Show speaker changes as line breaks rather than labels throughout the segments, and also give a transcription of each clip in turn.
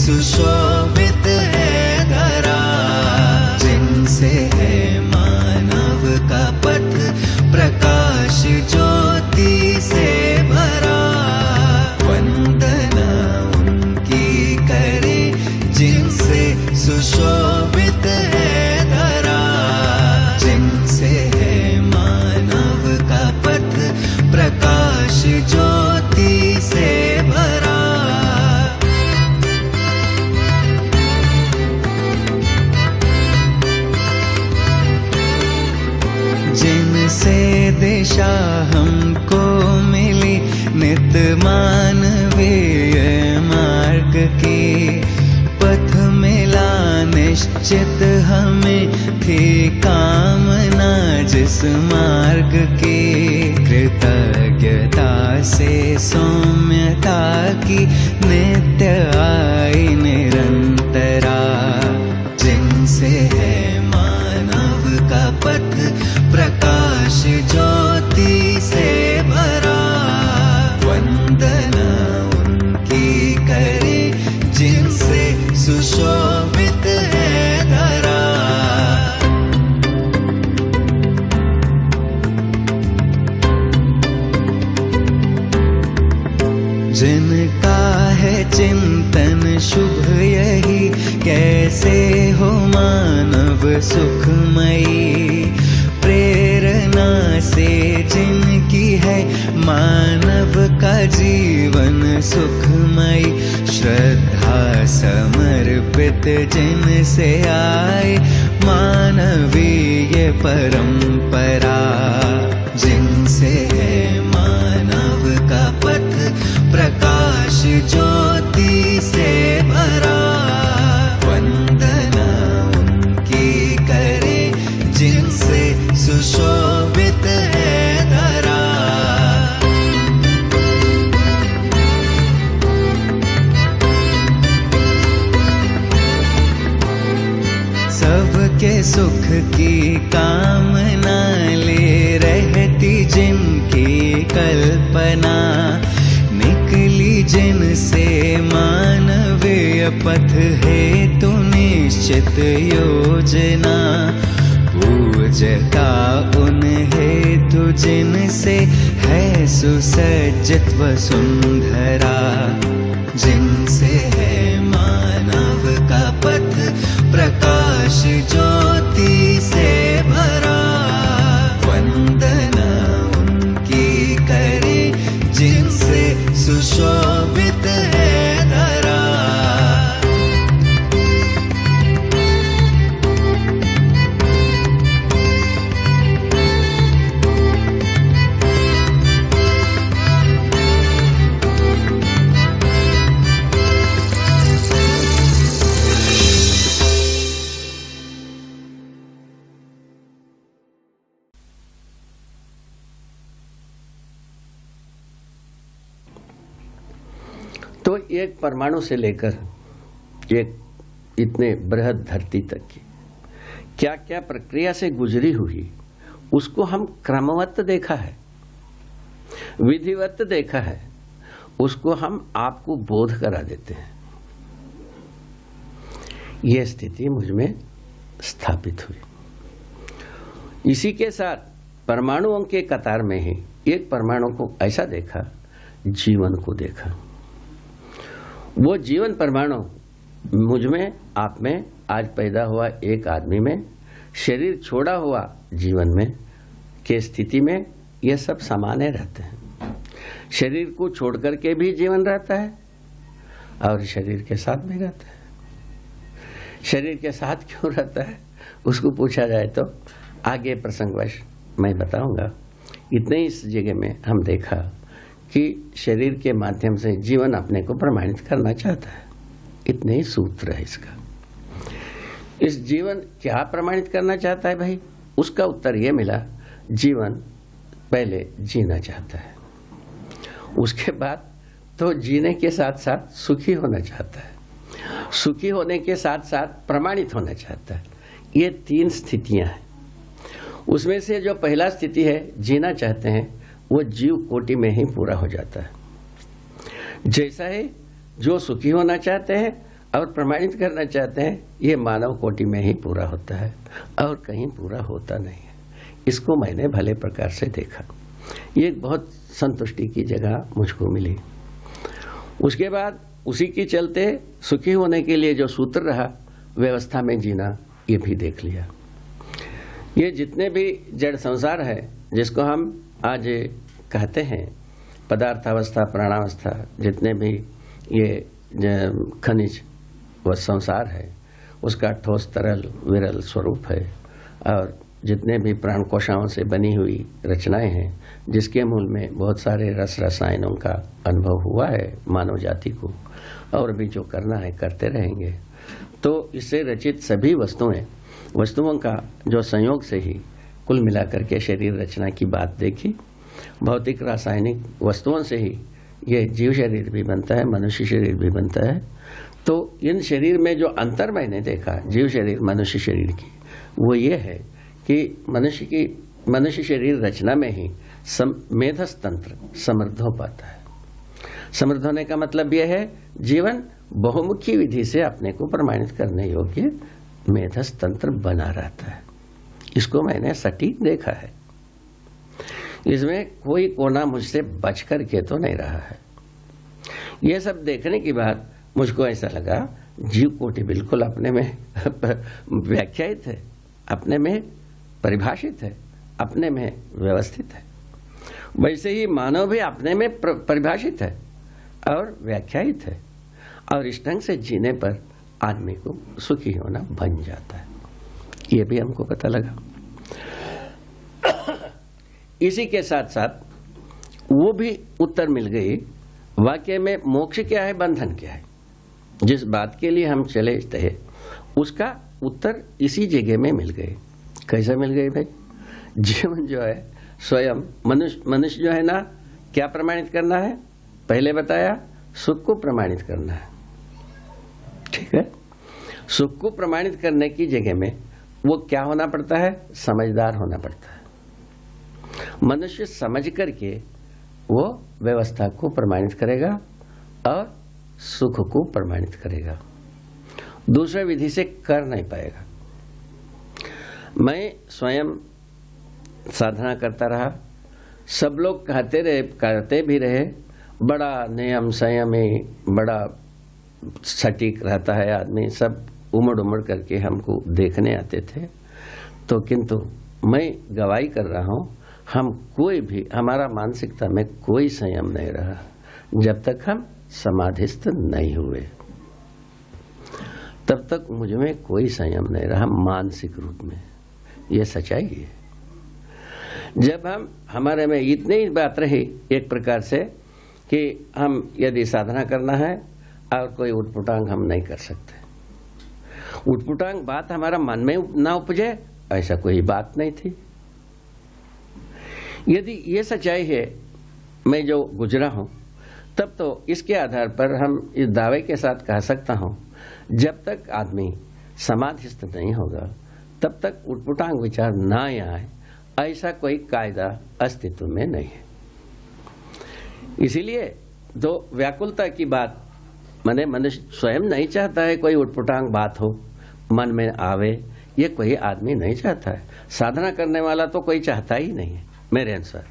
सुशोभित है धरा, जिनसे है मानव का पथ प्रकाश ज्योति से भरा। वंदना उनकी करे जिनसे सुशोभित है धरा, जिनसे है मानव का पथ प्रकाश ज्योति से भरा। जिनसे दिशा हमको मिली नित मानवीय मार्ग की, पथ मिला निश्चित हमें थी कामना जिस मार्ग की। कृतज्ञता से सौम्यता की नित्य आई निरंतरा, जिनसे है मानव का पथ प्रकाश ज्योति से भरा। वंदना उनकी करे जिनसे सुशोभित है धरा। जिनका है चिंतन शुभ यही, कैसे हो मानव सुखमयी। प्रेरणा से जिनकी है मानव का जीवन सुखमयी। श्रद्धा समर्पित जिनसे आए मानवीय परंपरा, जिनसे है मानव का पथ प्रकाश ज्योति से भरा। वंदना उनकी करे जिनसे सुशोभित है धरा। सबके सुख की कामना ले रहती जिनकी कल्पना, निकली जिनसे मानवीय पथ हेतु निश्चित योजना। पूजता उन हेतु जिनसे है सुसज्जित वसुंधरा, जिनसे है मानव का पथ प्रकाश ज्योति से भरा। वंदना उनकी करे जिनसे सुशोभित है धरा।
तो एक परमाणु से लेकर एक इतने बृहद धरती तक की क्या क्या प्रक्रिया से गुजरी हुई, उसको हम क्रमवत देखा है, विधिवत देखा है, उसको हम आपको बोध करा देते हैं। यह स्थिति मुझ में स्थापित हुई। इसी के साथ परमाणुओं के कतार में ही एक परमाणु को ऐसा देखा, जीवन को देखा। वो जीवन परमाणु मुझ में, आप में, आज पैदा हुआ एक आदमी में, शरीर छोड़ा हुआ जीवन में के स्थिति में ये सब सामान्य रहते हैं। शरीर को छोड़ करके भी जीवन रहता है और शरीर के साथ भी रहता है। शरीर के साथ क्यों रहता है उसको पूछा जाए तो आगे प्रसंगवश मैं बताऊंगा। इतने इस जगह में हम देखा कि शरीर के माध्यम से जीवन अपने को प्रमाणित करना चाहता है। इतने ही सूत्र है इसका। इस जीवन क्या प्रमाणित करना चाहता है भाई? उसका उत्तर यह मिला, जीवन पहले जीना चाहता है, उसके बाद तो जीने के साथ साथ सुखी होना चाहता है, सुखी होने के साथ साथ प्रमाणित होना चाहता है। ये तीन स्थितियां हैं। उसमें से जो पहला स्थिति है, जीना चाहते हैं, वो जीव कोटि में ही पूरा हो जाता है। जैसा है जो सुखी होना चाहते हैं और प्रमाणित करना चाहते हैं, ये मानव कोटि में ही पूरा होता है और कहीं पूरा होता नहीं है। इसको मैंने भले प्रकार से देखा, ये बहुत संतुष्टि की जगह मुझको मिली। उसके बाद उसी के चलते सुखी होने के लिए जो सूत्र रहा, व्यवस्था में जीना, ये भी देख लिया। ये जितने भी जड़ संसार है, जिसको हम आज कहते हैं पदार्थावस्था, प्राणावस्था, जितने भी ये खनिज व संसार है, उसका ठोस तरल विरल स्वरूप है, और जितने भी प्राण कोशाओं से बनी हुई रचनाएं हैं, जिसके मूल में बहुत सारे रस रसायनों का अनुभव हुआ है मानव जाति को, और भी जो करना है करते रहेंगे। तो इससे रचित सभी वस्तुओं का जो संयोग से ही कुल मिलाकर के शरीर रचना की बात देखी। भौतिक रासायनिक वस्तुओं से ही ये जीव शरीर भी बनता है, मनुष्य शरीर भी बनता है। तो इन शरीर में जो अंतर मैंने देखा, जीव शरीर मनुष्य शरीर की, वो ये है कि मनुष्य शरीर रचना में ही मेधस तंत्र समृद्ध हो पाता है। समृद्ध होने का मतलब यह है जीवन बहुमुखी विधि से अपने को प्रमाणित करने योग्य मेधस तंत्र बना रहता है। इसको मैंने सटीक देखा है, इसमें कोई कोना मुझसे बच कर के तो नहीं रहा है। यह सब देखने के बाद मुझको ऐसा लगा जीव कोटि बिल्कुल अपने में व्याख्यायित है, अपने में परिभाषित है, अपने में व्यवस्थित है। वैसे ही मानव भी अपने में परिभाषित है और व्याख्यायित है, और इस ढंग से जीने पर आदमी को सुखी होना बन जाता है। ये भी हमको पता लगा। इसी के साथ साथ वो भी उत्तर मिल गई, वाक्य में मोक्ष क्या है, बंधन क्या है। जिस बात के लिए हम चले थे उसका उत्तर इसी जगह में मिल गए। कैसे मिल गए भाई? जीवन जो है स्वयं मनुष्य जो है ना, क्या प्रमाणित करना है? पहले बताया, सुख को प्रमाणित करना है। ठीक है, सुख को प्रमाणित करने की जगह में वो क्या होना पड़ता है? समझदार होना पड़ता है। मनुष्य समझ करके वो व्यवस्था को प्रमाणित करेगा और सुख को प्रमाणित करेगा, दूसरे विधि से कर नहीं पाएगा। मैं स्वयं साधना करता रहा, सब लोग करते भी रहे, बड़ा नियम संयमी, बड़ा सटीक रहता है आदमी, सब उमड़ करके हमको देखने आते थे। तो किंतु मैं गवाही कर रहा हूं, हम कोई भी, हमारा मानसिकता में कोई संयम नहीं रहा जब तक हम समाधिस्थ नहीं हुए। तब तक मुझ में कोई संयम नहीं रहा मानसिक रूप में। यह सच्चाई है। जब हमारे में इतनी ही बात रही एक प्रकार से कि हम यदि साधना करना है और कोई उटपुटांग हम नहीं कर सकते, उटपुटांग बात हमारा मन में ना उपजे, ऐसा कोई बात नहीं थी। यदि ये सच्चाई है, मैं जो गुजरा हूं, तब तो इसके आधार पर हम इस दावे के साथ कह सकता हूं, जब तक आदमी समाधिस्थ नहीं होगा तब तक उटपुटांग विचार ना आए, ऐसा कोई कायदा अस्तित्व में नहीं है। इसीलिए तो व्याकुलता की बात, माने मनुष्य स्वयं नहीं चाहता है कोई उटपुटांग बात हो, मन में आवे, ये कोई आदमी नहीं चाहता है। साधना करने वाला तो कोई चाहता ही नहीं है मेरे अनुसार।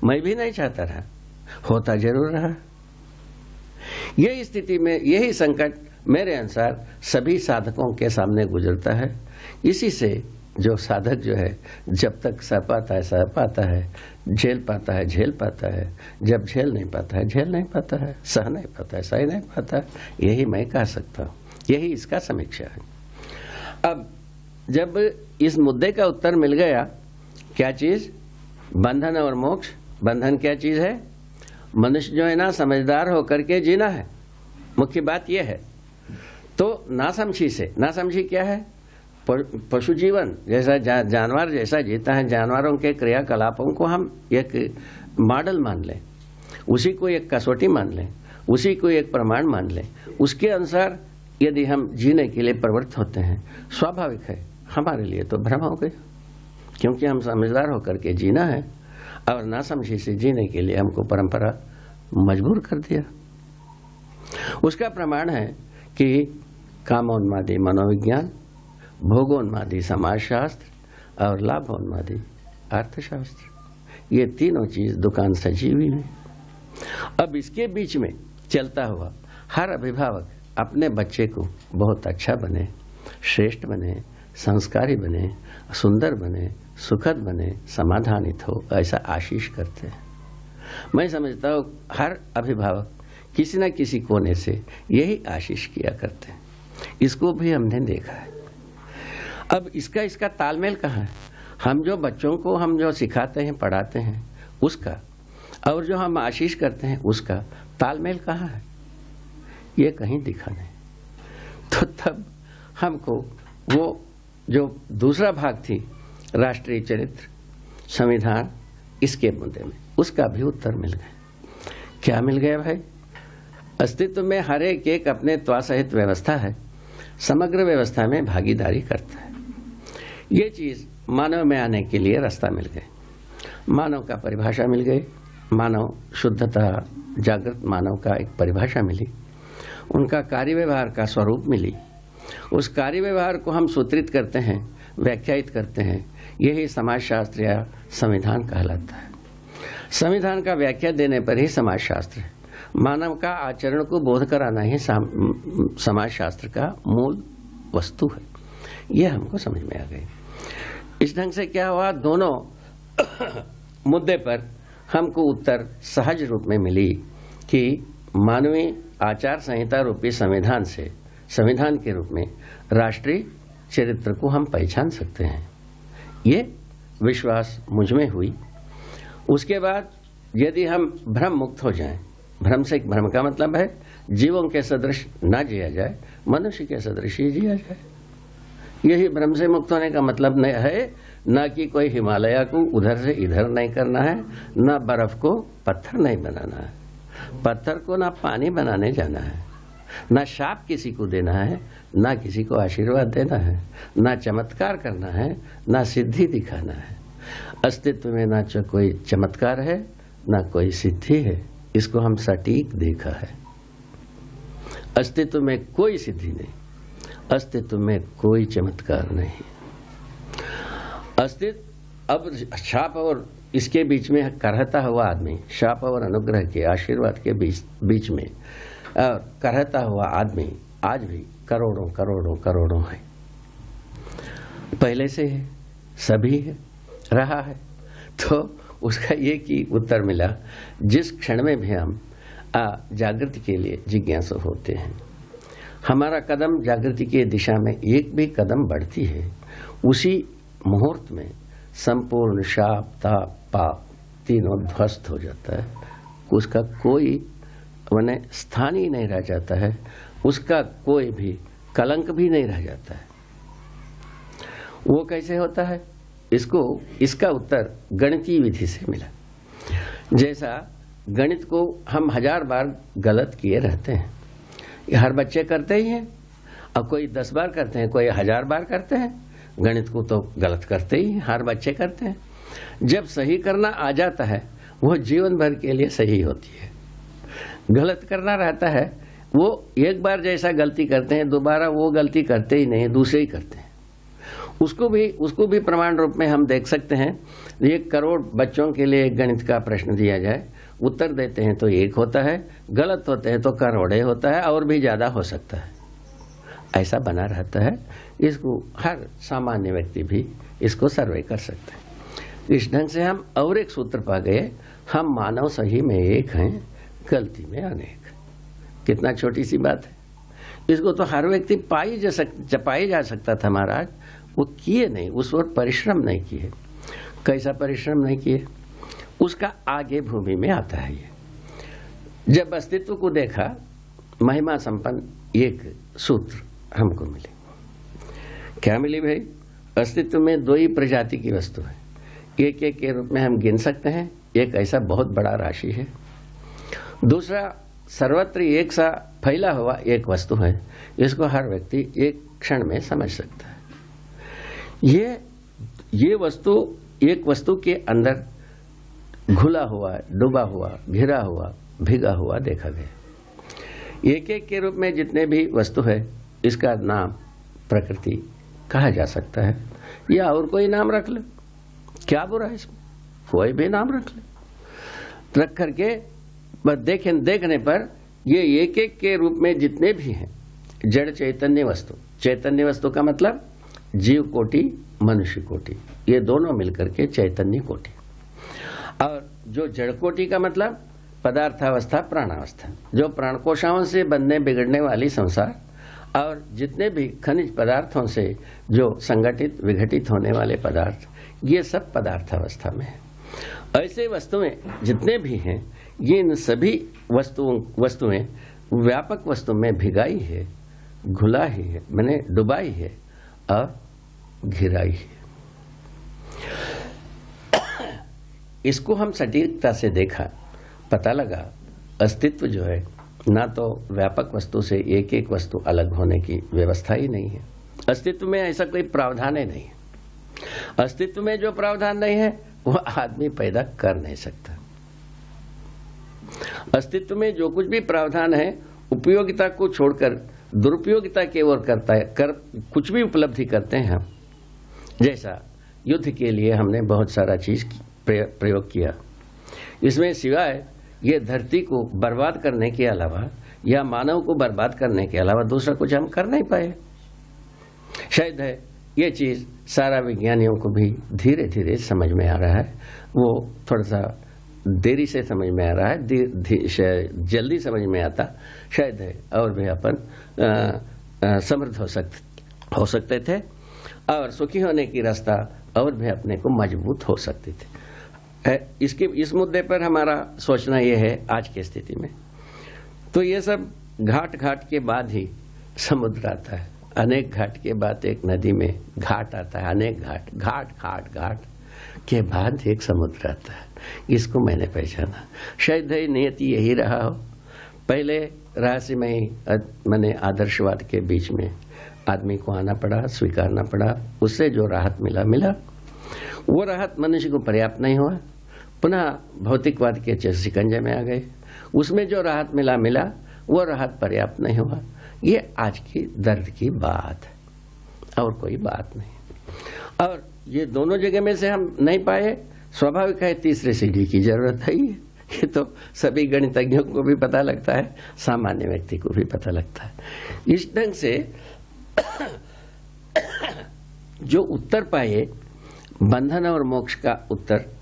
मैं भी नहीं चाहता रहा, होता जरूर रहा। यही स्थिति में यही संकट मेरे अनुसार सभी साधकों के सामने गुजरता है। इसी से जो साधक जो है, जब तक सह पाता है, झेल पाता है, झेल पाता है, जब झेल नहीं पाता है, झेल नहीं पाता है, सह नहीं पाता है, सह नहीं पाता है, यही मैं कह सकता हूँ। यही इसका समीक्षा है। अब जब इस मुद्दे का उत्तर मिल गया, क्या चीज? बंधन और मोक्ष। बंधन क्या चीज है? मनुष्य जो है ना, समझदार होकर के जीना है, मुख्य बात यह है। तो नासमझी से, नासमझी क्या है? पशु जीवन जैसा जानवर जैसा जीता है, जानवरों के क्रियाकलापों को हम एक मॉडल मान लें, उसी को एक कसौटी मान लें, उसी को एक प्रमाण मान लें, उसके अनुसार यदि हम जीने के लिए प्रवृत्त होते हैं, स्वाभाविक है हमारे लिए तो भ्रम हो गया, क्योंकि हम समझदार होकर के जीना है और नासमझी से जीने के लिए हमको परंपरा मजबूर कर दिया। उसका प्रमाण है कि कामोन्मादी मनोविज्ञान, भोगोन्मादी समाजशास्त्र और लाभोन्मादी अर्थशास्त्र। ये तीनों चीज दुकान सजी हुई है। अब इसके बीच में चलता हुआ हर अभिभावक अपने बच्चे को बहुत अच्छा बने, श्रेष्ठ बने, संस्कारी बने, सुंदर बने, सुखद बने, समाधानित हो, ऐसा आशीष करते हैं। मैं समझता हूँ हर अभिभावक किसी न किसी कोने से यही आशीष किया करते हैं। इसको भी हमने देखा है। अब इसका तालमेल कहाँ है? हम जो बच्चों को हम जो सिखाते हैं, पढ़ाते हैं, उसका और जो हम आशीष करते हैं उसका तालमेल कहाँ है? ये कहीं दिखा नहीं। तो तब हमको वो जो दूसरा भाग थी राष्ट्रीय चरित्र, संविधान, इसके मुद्दे में उसका भी उत्तर मिल गया। क्या मिल गया भाई? अस्तित्व में हर एक अपने त्वासहित व्यवस्था है, समग्र व्यवस्था में भागीदारी करता है। ये चीज मानव में आने के लिए रास्ता मिल गए, मानव का परिभाषा मिल गई, मानव शुद्धता, जागृत मानव का एक परिभाषा मिली, उनका कार्य व्यवहार का स्वरूप मिली। उस कार्य व्यवहार को हम सूत्रित करते हैं, व्याख्यायित करते हैं, यही समाजशास्त्र या संविधान कहलाता है। संविधान का व्याख्या देने पर ही समाजशास्त्र है। मानव का आचरण को बोध कराना ही समाजशास्त्र का मूल वस्तु है। यह हमको समझ में आ गई। इस ढंग से क्या हुआ, दोनों मुद्दे पर हमको उत्तर सहज रूप में मिली कि मानवीय आचार संहिता रूपी संविधान से, संविधान के रूप में राष्ट्रीय चरित्र को हम पहचान सकते हैं। ये विश्वास मुझ में हुई। उसके बाद यदि हम भ्रम मुक्त हो जाएं, भ्रम से, भ्रम का मतलब है जीवों के सदृश ना जिया जाए, मनुष्य के सदृश ही जिया जाए। यही भ्रम से मुक्त होने का मतलब नहीं है, न कि कोई हिमालय को उधर से इधर नहीं करना है, न बर्फ को पत्थर नहीं बनाना है, पत्थर को ना पानी बनाने जाना है, ना शाप किसी को देना है, ना किसी को आशीर्वाद देना है, ना चमत्कार करना है, ना सिद्धि दिखाना है। अस्तित्व में ना कोई चमत्कार है, ना कोई सिद्धि है। इसको हम सटीक देखा है। अस्तित्व में कोई सिद्धि नहीं, अस्तित्व में कोई चमत्कार नहीं। अस्तित्व अब शाप और इसके बीच में करहता हुआ आदमी, शाप और अनुग्रह के, आशीर्वाद के बीच में करहता हुआ आदमी आज भी करोड़ों करोड़ों करोड़ों है। पहले से है, सभी है, रहा है। तो उसका ये कि उत्तर मिला, जिस क्षण में भी हम जागृति के लिए जिज्ञासु होते हैं, हमारा कदम जागृति की दिशा में एक भी कदम बढ़ती है, उसी मुहूर्त में संपूर्ण शाप, ताप, पाप तीनों ध्वस्त हो जाता है। उसका कोई माने स्थान ही नहीं रह जाता है, उसका कोई भी कलंक भी नहीं रह जाता है। वो कैसे होता है? इसका उत्तर गणितीय विधि से मिला। जैसा गणित को हम 1000 बार गलत किए रहते हैं, ये हर बच्चे करते ही हैं, और कोई 10 बार करते हैं, कोई 1000 बार करते हैं। गणित को तो गलत करते ही हर बच्चे करते हैं। जब सही करना आ जाता है, वो जीवन भर के लिए सही होती है। गलत करना रहता है, वो एक बार जैसा गलती करते हैं, दोबारा वो गलती करते ही नहीं, दूसरे ही करते हैं। उसको भी प्रमाण रूप में हम देख सकते हैं। 1 करोड़ बच्चों के लिए एक गणित का प्रश्न दिया जाए, उत्तर देते हैं तो 1 होता है, गलत होते हैं तो करोड़े होता है, और भी ज्यादा हो सकता है। ऐसा बना रहता है। इसको हर सामान्य व्यक्ति भी इसको सर्वे कर सकते हैं। इस ढंग से हम और एक सूत्र पा गए, हम मानव सही में एक हैं, गलती में अनेक। कितना छोटी सी बात है। इसको तो हर व्यक्ति पाई जा सकता था महाराज, वो किए नहीं, उस वक्त परिश्रम नहीं किए। कैसा परिश्रम नहीं किए, उसका आगे भूमि में आता है। ये जब अस्तित्व को देखा, महिमा संपन्न एक सूत्र हमको मिली। क्या मिली भाई? अस्तित्व में 2 ही प्रजाति की वस्तु है, एक एक के रूप में हम गिन सकते हैं। एक ऐसा बहुत बड़ा राशि है, दूसरा सर्वत्र एक सा फैला हुआ एक वस्तु है, इसको हर व्यक्ति एक क्षण में समझ सकता है। ये वस्तु एक वस्तु के अंदर घुला हुआ, डूबा हुआ, घिरा हुआ, भिगा हुआ देखा गया। एक एक के रूप में जितने भी वस्तु है, इसका नाम प्रकृति कहा जा सकता है, या और कोई नाम रख ले, क्या बुरा है इसमें, कोई भी नाम रख ले। रख करके बस देखने पर ये एक एक के रूप में जितने भी हैं जड़ चैतन्य वस्तु का मतलब जीव कोटि, मनुष्य कोटि, ये दोनों मिलकर के चैतन्य कोटि। और जो जड़ कोटि का मतलब पदार्थावस्था, प्राणावस्था, जो प्राणकोशाओं से बनने बिगड़ने वाली संसार और जितने भी खनिज पदार्थों से जो संगठित विघटित होने वाले पदार्थ, ये सब पदार्थावस्था में है। ऐसे वस्तुएं जितने भी हैं, ये इन सभी वस्तुएं व्यापक वस्तु में भिगाई है, घुलाई है, मैंने डुबाई है और घिराई है। इसको हम सटीकता से देखा, पता लगा अस्तित्व जो है ना तो व्यापक वस्तु से एक एक वस्तु अलग होने की व्यवस्था ही नहीं है। अस्तित्व में ऐसा कोई प्रावधान ही नहीं है। अस्तित्व में जो प्रावधान नहीं है वो आदमी पैदा कर नहीं सकता। अस्तित्व में जो कुछ भी प्रावधान है उपयोगिता को छोड़कर दुरुपयोगिता की ओर करता है, कुछ भी उपलब्धि करते हैं हम। जैसा युद्ध के लिए हमने बहुत सारा चीज प्रयोग किया, इसमें सिवाय ये धरती को बर्बाद करने के अलावा या मानव को बर्बाद करने के अलावा दूसरा कुछ हम कर नहीं पाए। शायद है ये चीज सारा विज्ञानियों को भी धीरे धीरे समझ में आ रहा है। वो थोड़ा सा देरी से समझ में आ रहा है, जल्दी समझ में आता शायद है, और भी अपन समृद्ध हो सकते थे और सुखी होने की रास्ता और भी अपने को मजबूत हो सकते थे। इस मुद्दे पर हमारा सोचना यह है आज की स्थिति में। तो ये सब घाट के बाद ही समुद्र आता है, अनेक घाट के बाद एक नदी में घाट आता है, अनेक घाट के बाद एक समुद्र आता है। इसको मैंने पहचाना। शायद है नियति यही रहा हो। पहले रहस्यमय मैंने आदर्शवाद के बीच में आदमी को आना पड़ा, स्वीकारना पड़ा, उससे जो राहत मिला वो राहत मनुष्य को पर्याप्त नहीं हुआ, पुनः भौतिकवाद के शिकंजे में आ गए। उसमें जो राहत मिला वो राहत पर्याप्त नहीं हुआ। ये आज की दर्द की बात है और कोई बात नहीं। और ये दोनों जगह में से हम नहीं पाए, स्वाभाविक है तीसरे सीढ़ी की जरूरत है। ये तो सभी गणितज्ञों को भी पता लगता है, सामान्य व्यक्ति को भी पता लगता है। इस ढंग से जो उत्तर पाए बंधन और मोक्ष का उत्तर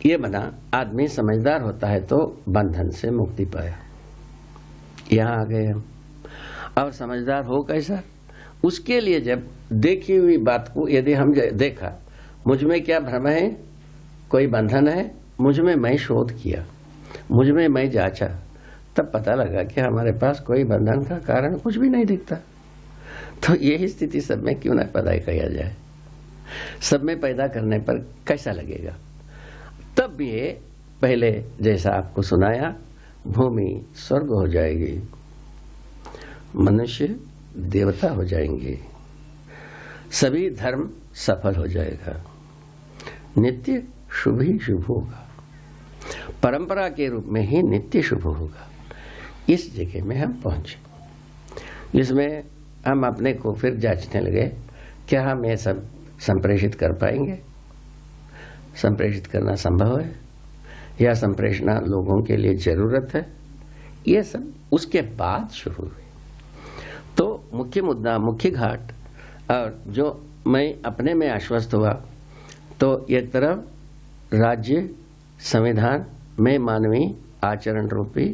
ये बना, आदमी समझदार होता है तो बंधन से मुक्ति पाया। यहां आ गए हम। और समझदार हो कैसा, उसके लिए जब देखी हुई बात को यदि हम देखा, मुझ में क्या भ्रम है, कोई बंधन है, मुझ में मैं शोध किया, मुझ में मैं जांचा, तब पता लगा कि हमारे पास कोई बंधन का कारण कुछ भी नहीं दिखता। तो यही स्थिति सब में क्यों न पैदा किया जाए। सब में पैदा करने पर कैसा लगेगा। तब ये पहले जैसा आपको सुनाया, भूमि स्वर्ग हो जाएगी, मनुष्य देवता हो जाएंगे, सभी धर्म सफल हो जाएगा, नित्य शुभ ही शुभ होगा, परंपरा के रूप में ही नित्य शुभ होगा। इस जगह में हम पहुंचे। इसमें हम अपने को फिर जांचने लगे, क्या हम ये सब संप्रेषित कर पाएंगे, संप्रेषित करना संभव है या संप्रेषणा लोगों के लिए जरूरत है। ये सब उसके बाद शुरू हुई। तो मुख्य मुद्दा, मुख्य घाट, और जो मैं अपने में आश्वस्त हुआ, तो एक तरफ राज्य संविधान में मानवीय आचरण रूपी,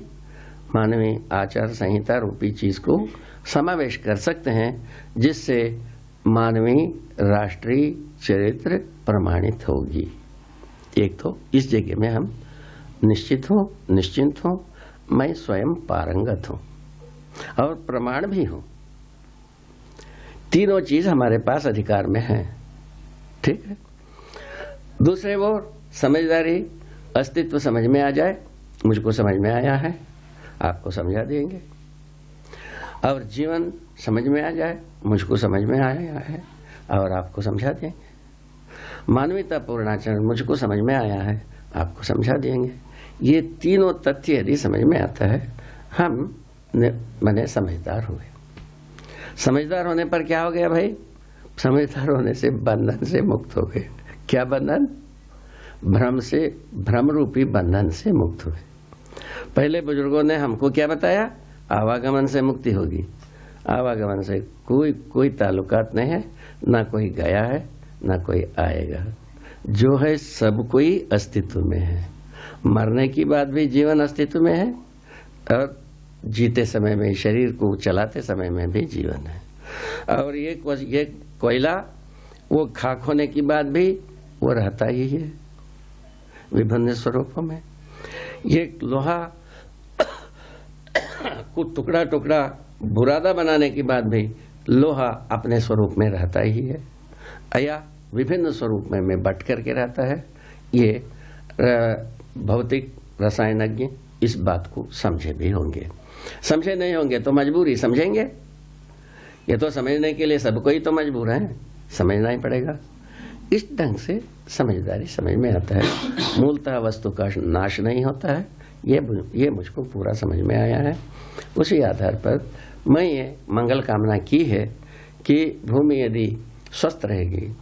मानवीय आचार संहिता रूपी चीज को समावेश कर सकते हैं, जिससे मानवीय राष्ट्रीय चरित्र प्रमाणित होगी। एक तो इस जगह में हम निश्चिंत हो, मैं स्वयं पारंगत हूं और प्रमाण भी हूं। तीनों चीज हमारे पास अधिकार में है। ठीक है। दूसरे ओर समझदारी, अस्तित्व समझ में आ जाए, मुझको समझ में आया है, आपको समझा देंगे। और जीवन समझ में आ जाए, मुझको समझ में आया है और आपको समझा देंगे। मानवीयता पूर्णाचरण मुझको समझ में आया है, आपको समझा देंगे। ये तीनों तथ्य यदि समझ में आता है, हम मने समझदार हुए। समझदार होने पर क्या हो गया भाई? समझदार होने से बंधन से मुक्त हो गए। क्या बंधन? भ्रम रूपी बंधन से मुक्त हुए। पहले बुजुर्गों ने हमको क्या बताया? आवागमन से मुक्ति होगी। आवागमन से कोई ताल्लुकात नहीं है, ना कोई गया है ना कोई आएगा। जो है सब कोई अस्तित्व में है। मरने की बाद भी जीवन अस्तित्व में है और जीते समय में, शरीर को चलाते समय में भी जीवन है। और ये कोयला वो खाक होने की बाद भी वो रहता ही है विभिन्न स्वरूपों में। ये लोहा को टुकड़ा टुकड़ा बुरादा बनाने के बाद भी लोहा अपने स्वरूप में रहता ही है, या विभिन्न स्वरूप में बट करके रहता है। ये भौतिक रसायनज्ञ इस बात को समझे भी होंगे। समझे नहीं होंगे तो मजबूरी समझेंगे। ये तो समझने के लिए सबको ही तो मजबूर है, समझना ही पड़ेगा। इस ढंग से समझदारी समझ में आता है। मूलतः वस्तु का नाश नहीं होता है, ये मुझको पूरा समझ में आया है। उसी आधार पर मैं ये मंगल कामना की है कि भूमि यदि स्वस्थ रहेगी,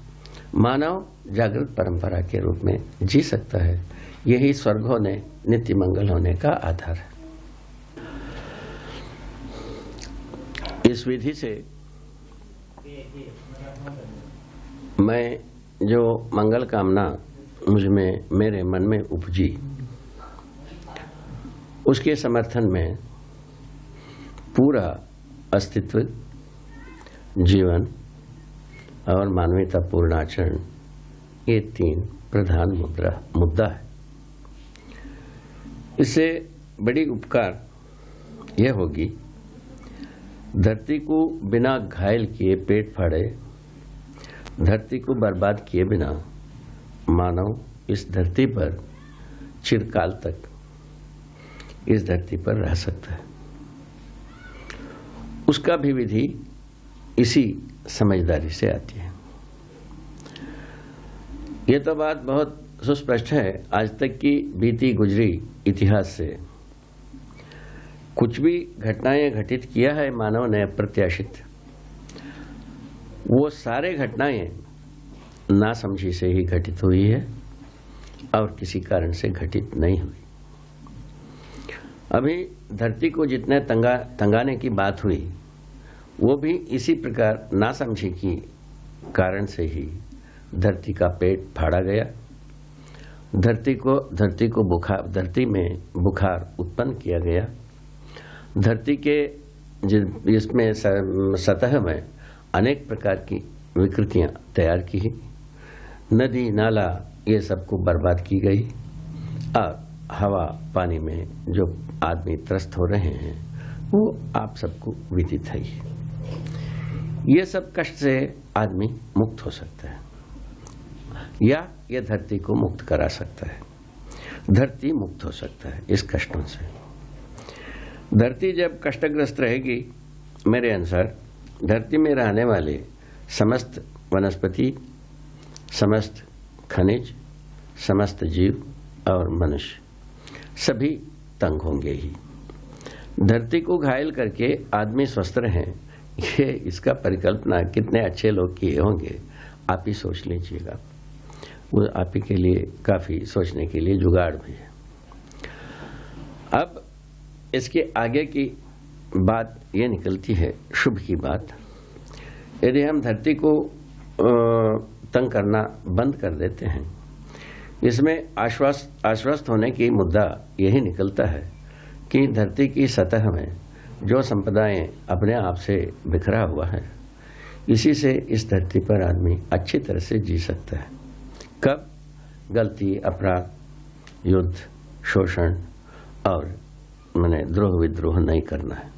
मानव जागृत परंपरा के रूप में जी सकता है। यही स्वर्ग होने, नित्य मंगल होने का आधार है। इस विधि से मैं जो मंगल कामना मुझ में, मेरे मन में उपजी, उसके समर्थन में पूरा अस्तित्व, जीवन और मानवीयतापूर्ण आचरण, ये 3 प्रधान मुद्दा है। इससे बड़ी उपकार यह होगी, धरती को बिना घायल किए, पेट फाड़े, धरती को बर्बाद किए बिना मानव इस धरती पर चिरकाल तक इस धरती पर रह सकता है। उसका भी विधि इसी समझदारी से आती है। ये तो बात बहुत सुस्पष्ट है। आज तक की बीती गुजरी इतिहास से कुछ भी घटनाएं घटित किया है मानव ने अप्रत्याशित, वो सारे घटनाएं नासमझी से ही घटित हुई है और किसी कारण से घटित नहीं हुई। अभी धरती को जितने तंगाने की बात हुई, वो भी इसी प्रकार नासमझी की कारण से ही धरती का पेट फाड़ा गया। धरती में बुखार उत्पन्न किया गया। धरती के जिसमें सतह में अनेक प्रकार की विकृतियां तैयार की, नदी नाला ये सबको बर्बाद की गई। और हवा पानी में जो आदमी त्रस्त हो रहे हैं वो आप सबको विदित है। ये सब कष्ट से आदमी मुक्त हो सकता है, या ये धरती को मुक्त करा सकता है। धरती मुक्त हो सकता है इस कष्टों से। धरती जब कष्टग्रस्त रहेगी, मेरे अनुसार धरती में रहने वाले समस्त वनस्पति, समस्त खनिज, समस्त जीव और मनुष्य सभी तंग होंगे ही। धरती को घायल करके आदमी स्वस्थ रहें, ये इसका परिकल्पना कितने अच्छे लोग किए होंगे, आप ही सोच लीजिएगा। वो आप ही के लिए काफी सोचने के लिए जुगाड़ भी है। अब इसके आगे की बात ये निकलती है, शुभ की बात। यदि हम धरती को तंग करना बंद कर देते हैं, इसमें आश्वस्त होने की मुद्दा यही निकलता है कि धरती की सतह में जो संपदाएं अपने आप से बिखरा हुआ है, इसी से इस धरती पर आदमी अच्छी तरह से जी सकता है। कब? गलती, अपराध, युद्ध, शोषण और द्रोह विद्रोह नहीं करना है।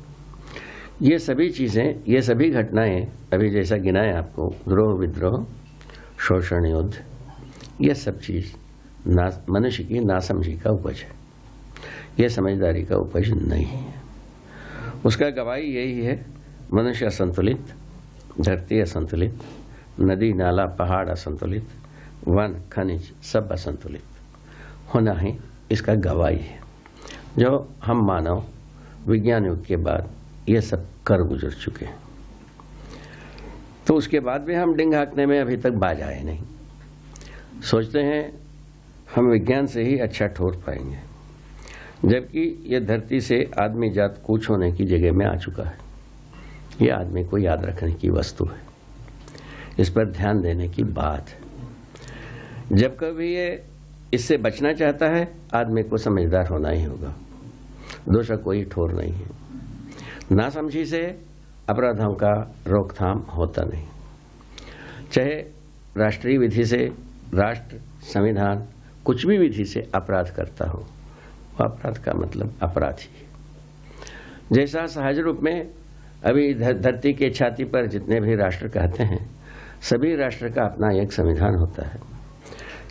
ये सभी चीजें, ये सभी घटनाएं अभी जैसा गिनाए आपको, द्रोह विद्रोह, शोषण, युद्ध, ये सब चीज मनुष्य की नासमझी का उपज है। ये समझदारी का उपज नहीं है। उसका गवाही यही है, मनुष्य असंतुलित, धरती असंतुलित, नदी नाला पहाड़ असंतुलित, वन खनिज सब असंतुलित होना ही इसका गवाही है, जो हम मानव विज्ञान युग के बाद ये सब कर गुजर चुके हैं। तो उसके बाद भी हम डिंग हाँकने में अभी तक बाज आए नहीं। सोचते हैं हम विज्ञान से ही अच्छा ठोर पाएंगे, जबकि ये धरती से आदमी जात कूच होने की जगह में आ चुका है। ये आदमी को याद रखने की वस्तु है, इस पर ध्यान देने की बात है। जब कभी ये इससे बचना चाहता है, आदमी को समझदार होना ही होगा, दूसरा कोई ठोर नहीं है। नासमझी से अपराधों का रोकथाम होता नहीं। चाहे राष्ट्रीय विधि से, राष्ट्र, संविधान, कुछ भी विधि से अपराध करता हो, वह अपराध का मतलब अपराधी है। जैसा सहज रूप में अभी धरती के छाती पर जितने भी राष्ट्र कहते हैं, सभी राष्ट्र का अपना एक संविधान होता है।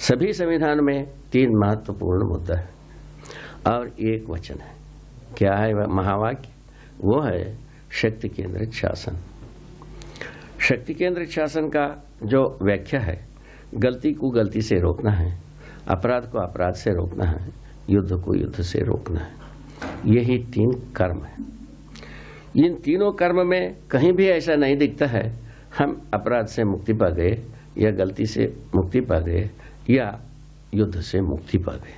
सभी संविधान में 3 महत्वपूर्ण मुद्दा है और एक वचन है। क्या है वह महावाक्य? वो है शक्ति केंद्रित शासन। शक्ति केंद्रित शासन का जो व्याख्या है, गलती को गलती से रोकना है, अपराध को अपराध से रोकना है, युद्ध को युद्ध से रोकना है। यही 3 कर्म है। इन तीनों कर्म में कहीं भी ऐसा नहीं दिखता है हम अपराध से मुक्ति पा गए या गलती से मुक्ति पा गए या युद्ध से मुक्ति पा गए।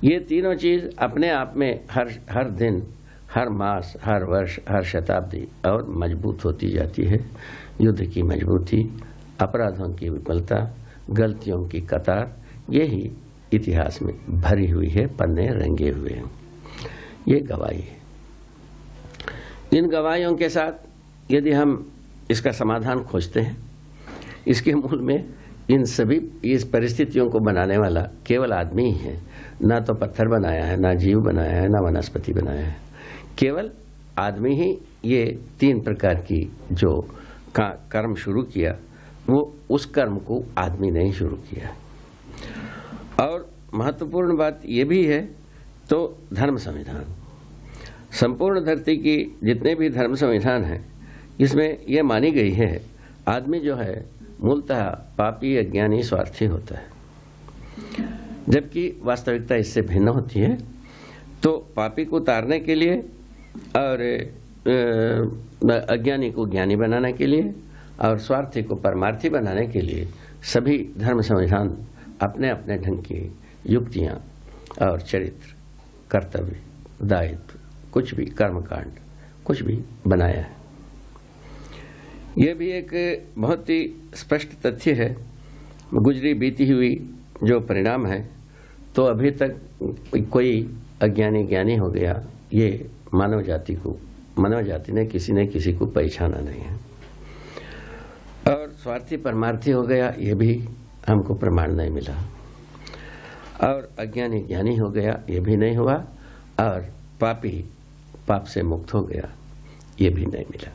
ये तीनों चीज अपने आप में हर दिन, हर मास, हर वर्ष, हर शताब्दी और मजबूत होती जाती है। युद्ध की मजबूती, अपराधों की विफलता, गलतियों की कतार, यही इतिहास में भरी हुई है, पन्ने रंगे हुए हैं। ये गवाही है। इन गवाहियों के साथ यदि हम इसका समाधान खोजते हैं, इसके मूल में इन सभी इस परिस्थितियों को बनाने वाला केवल आदमी ही है। ना तो पत्थर बनाया है, ना जीव बनाया है, ना वनस्पति बनाया है। केवल आदमी ही ये 3 प्रकार की जो कर्म शुरू किया, वो उस कर्म को आदमी ने ही शुरू किया। और महत्वपूर्ण बात ये भी है, तो धर्म संविधान, संपूर्ण धरती की जितने भी धर्म संविधान हैं, इसमें यह मानी गई है आदमी जो है मूलतः पापी, अज्ञानी, स्वार्थी होता है, जबकि वास्तविकता इससे भिन्न होती है। तो पापी को तारने के लिए और अज्ञानी को ज्ञानी बनाने के लिए और स्वार्थी को परमार्थी बनाने के लिए सभी धर्म संविधान अपने अपने ढंग की युक्तियां और चरित्र, कर्तव्य, दायित्व, कुछ भी कर्मकांड, कुछ भी बनाया है। यह भी एक बहुत ही स्पष्ट तथ्य है। गुजरी बीती हुई जो परिणाम है, तो अभी तक कोई अज्ञानी ज्ञानी हो गया, ये मानव जाति ने किसी को पहचाना नहीं है। और स्वार्थी परमार्थी हो गया, ये भी हमको प्रमाण नहीं मिला। और अज्ञानी ज्ञानी हो गया, ये भी नहीं हुआ। और पापी पाप से मुक्त हो गया, ये भी नहीं मिला।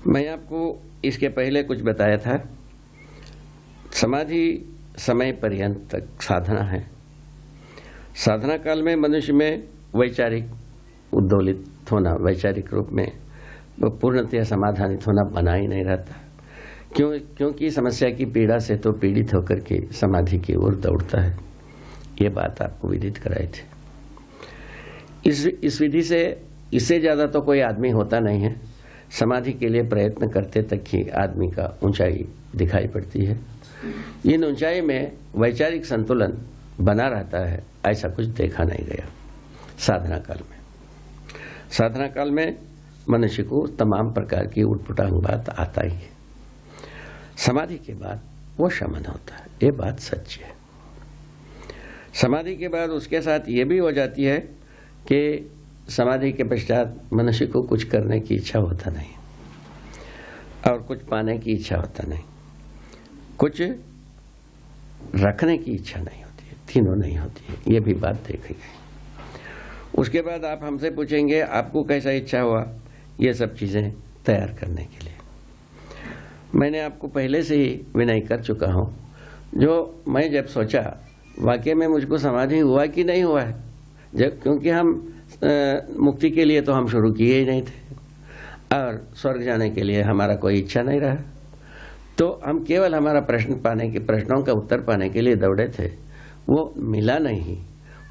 मैं आपको इसके पहले कुछ बताया था। समाधि समय पर्यंत तक साधना है। साधना काल में मनुष्य में वैचारिक उद्दोलित होना, वैचारिक रूप में पूर्णतः समाधानित होना बना ही नहीं रहता। क्योंकि समस्या की पीड़ा से तो पीड़ित होकर के समाधि की ओर दौड़ता है। ये बात आपको विदित कराई थी। इस विधि से इससे ज्यादा तो कोई आदमी होता नहीं है। समाधि के लिए प्रयत्न करते तक ही आदमी का ऊंचाई दिखाई पड़ती है। इन ऊंचाई में वैचारिक संतुलन बना रहता है, ऐसा कुछ देखा नहीं गया साधना काल में। साधना काल में मनुष्य को तमाम प्रकार की उटपटांग बात आता ही है। समाधि के बाद वो शमन होता है, ये बात सच है। समाधि के बाद उसके साथ ये भी हो जाती है कि समाधि के पश्चात मनुष्य को कुछ करने की इच्छा होता नहीं और कुछ पाने की इच्छा होता नहीं, कुछ रखने की इच्छा नहीं होती है, तीनों नहीं होती है। ये भी बात देखी गई। उसके बाद आप हमसे पूछेंगे आपको कैसा इच्छा हुआ ये सब चीजें तैयार करने के लिए। मैंने आपको पहले से ही विनय कर चुका हूं। जो मैं जब सोचा वाकई में मुझको समाधि हुआ कि नहीं हुआ है, जब क्योंकि हम मुक्ति के लिए तो हम शुरू किए ही नहीं थे और स्वर्ग जाने के लिए हमारा कोई इच्छा नहीं रहा, तो हम केवल हमारा प्रश्नों का उत्तर पाने के लिए दौड़े थे, वो मिला नहीं।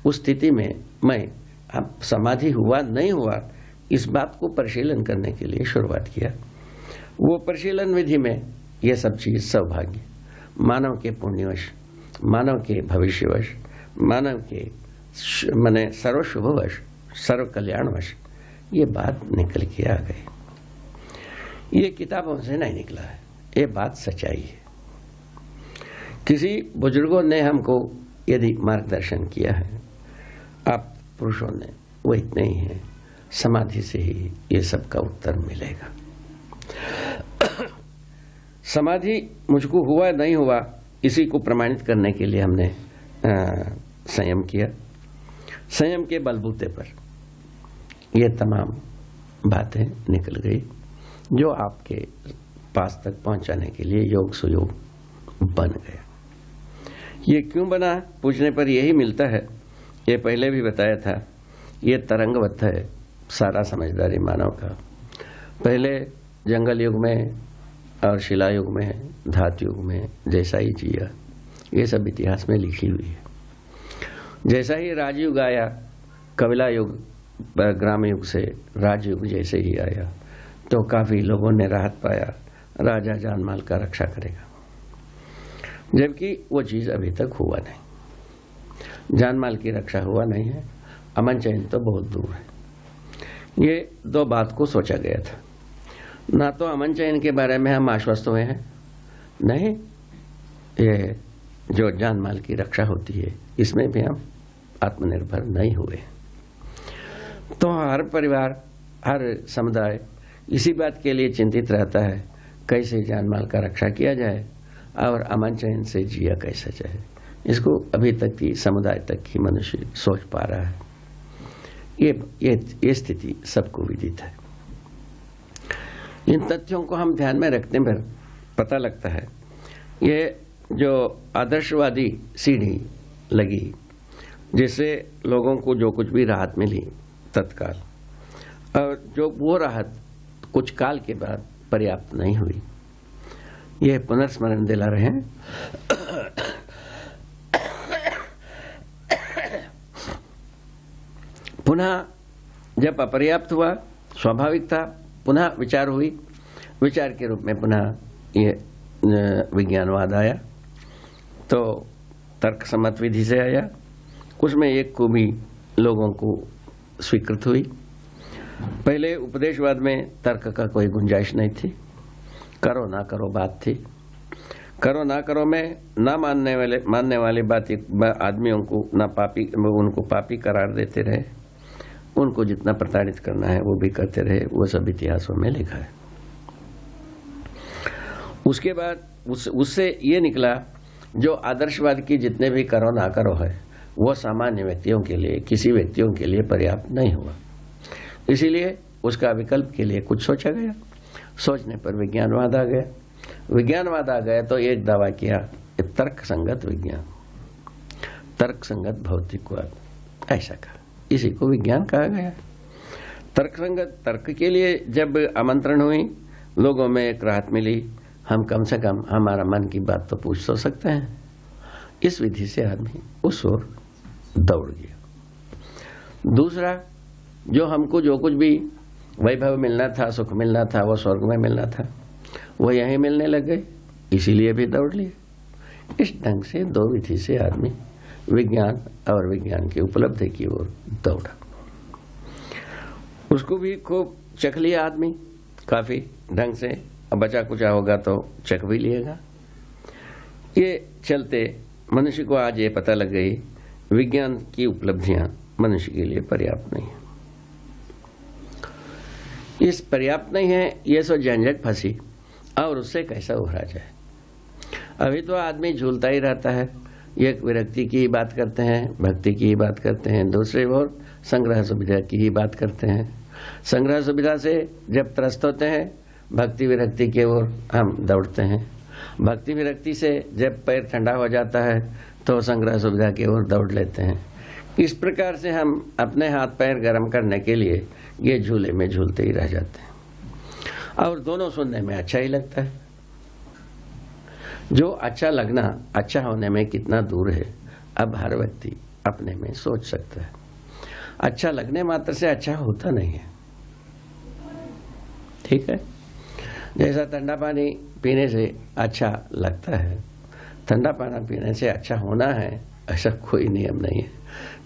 उस स्थिति में मैं अब समाधि हुआ नहीं हुआ इस बात को परिशीलन करने के लिए शुरुआत किया वो परिशीलन विधि में ये सब चीज सौभाग्य, मानव के पुण्यवश, मानव के भविष्यवश, मानव के माने सर्व शुभवश, सर्व कल्याणवश ये बात निकल के आ गई। ये किताबों से नहीं निकला है, ये बात सच्चाई है। किसी बुजुर्गों ने हमको यदि मार्गदर्शन किया है, आप पुरुषों ने, वो इतने ही हैं। समाधि से ही ये सब का उत्तर मिलेगा। समाधि मुझको हुआ नहीं हुआ, इसी को प्रमाणित करने के लिए हमने संयम किया। संयम के बलबूते पर ये तमाम बातें निकल गई जो आपके पास तक पहुंचाने के लिए योग सुयोग बन गया। ये क्यों बना पूछने पर यही मिलता है, ये पहले भी बताया था, ये तरंगवत है सारा समझदारी मानव का। पहले जंगल युग में और शिला युग में, धातु युग में जैसा ही जिया, ये सब इतिहास में लिखी हुई है। जैसा ही राजयुग आया, कपिला युग, ग्राम युग से राजयुग जैसे ही आया, तो काफी लोगों ने राहत पाया, राजा जान माल का रक्षा करेगा, जबकि वो चीज अभी तक हुआ नहीं। जान माल की रक्षा हुआ नहीं है, अमन चैन तो बहुत दूर है। ये दो बात को सोचा गया था, ना तो अमन चैन के बारे में हम आश्वस्त हुए हैं, नहीं ये जो जान माल की रक्षा होती है इसमें भी हम आत्मनिर्भर नहीं हुए। तो हर परिवार, हर समुदाय इसी बात के लिए चिंतित रहता है, कैसे जान माल का रक्षा किया जाए और अमन चैन से जिया कैसा जाए। इसको अभी तक की समुदाय तक ही मनुष्य सोच पा रहा है। ये स्थिति सबको विदित है। इन तथ्यों को हम ध्यान में रखने पर पता लगता है, ये जो आदर्शवादी सीढ़ी लगी, जिससे लोगों को जो कुछ भी राहत मिली तत्काल, और जो वो राहत कुछ काल के बाद पर्याप्त नहीं हुई, यह पुनर्स्मरण दिला रहे हैं। पुनः जब अपर्याप्त हुआ, स्वाभाविक था, पुनः विचार हुई, विचार के रूप में पुनः ये विज्ञानवाद आया, तो तर्क सम्मत विधि से आया। उसमें एक को भी लोगों को स्वीकृत हुई। पहले उपदेशवाद में तर्क का कोई गुंजाइश नहीं थी, करो ना करो बात थी। करो ना करो में ना मानने वाले आदमियों को ना पापी, उनको पापी करार देते रहे, उनको जितना प्रताड़ित करना है वो भी करते रहे। वो सब इतिहासों में लिखा है। उसके बाद उससे ये निकला, जो आदर्शवाद की जितने भी करो ना करो है, वो सामान्य व्यक्तियों के लिए, किसी व्यक्तियों के लिए पर्याप्त नहीं हुआ। इसीलिए उसका विकल्प के लिए कुछ सोचा गया। सोचने पर विज्ञानवाद आ गया। विज्ञानवाद आ गया तो एक दावा किया, तर्क संगत विज्ञान, तर्क संगत भौतिकवाद, ऐसा कहा। इसी को विज्ञान कहा गया। तर्क संगत, तर्क के लिए जब आमंत्रण हुई, लोगों में एक राहत मिली, हम कम से कम हमारा मन की बात तो पूछ तो सकते हैं। इस विधि से आदमी उस ओर दौड़ गया। दूसरा, जो हमको जो कुछ भी वैभव मिलना था, सुख मिलना था, वो स्वर्ग में मिलना था, वो यहीं मिलने लग गए, इसीलिए भी दौड़ लिए। इस ढंग से दो विधि से आदमी विज्ञान और विज्ञान की उपलब्धि की ओर दौड़ा। उसको भी खूब चख लिया आदमी, काफी ढंग से। अब बचा कुचा होगा तो चख भी लिएगा। ये चलते मनुष्य को आज ये पता लग गई, विज्ञान की उपलब्धियां मनुष्य के लिए पर्याप्त नहीं है। इस पर्याप्त नहीं है, ये सो झंझट फंसी, और उससे कैसा उभरा जाए। अभी तो आदमी झूलता ही रहता है। एक विरक्ति की ही बात करते हैं, भक्ति की ही बात करते हैं, दूसरे ओर संग्रह सुविधा की ही बात करते हैं। संग्रह सुविधा से जब त्रस्त होते हैं, भक्ति विरक्ति की ओर हम दौड़ते हैं। भक्ति विरक्ति से जब पैर ठंडा हो जाता है तो संग्रह सुविधा की ओर दौड़ लेते हैं। इस प्रकार से हम अपने हाथ पैर गर्म करने के लिए ये झूले में झूलते ही रह जाते हैं, और दोनों सुनने में अच्छा ही लगता है। जो अच्छा लगना अच्छा होने में कितना दूर है, अब हर व्यक्ति अपने में सोच सकता है। अच्छा लगने मात्र से अच्छा होता नहीं है, ठीक है। जैसा ठंडा पानी पीने से अच्छा लगता है, ठंडा पानी पीने से अच्छा होना है, ऐसा कोई नियम नहीं है।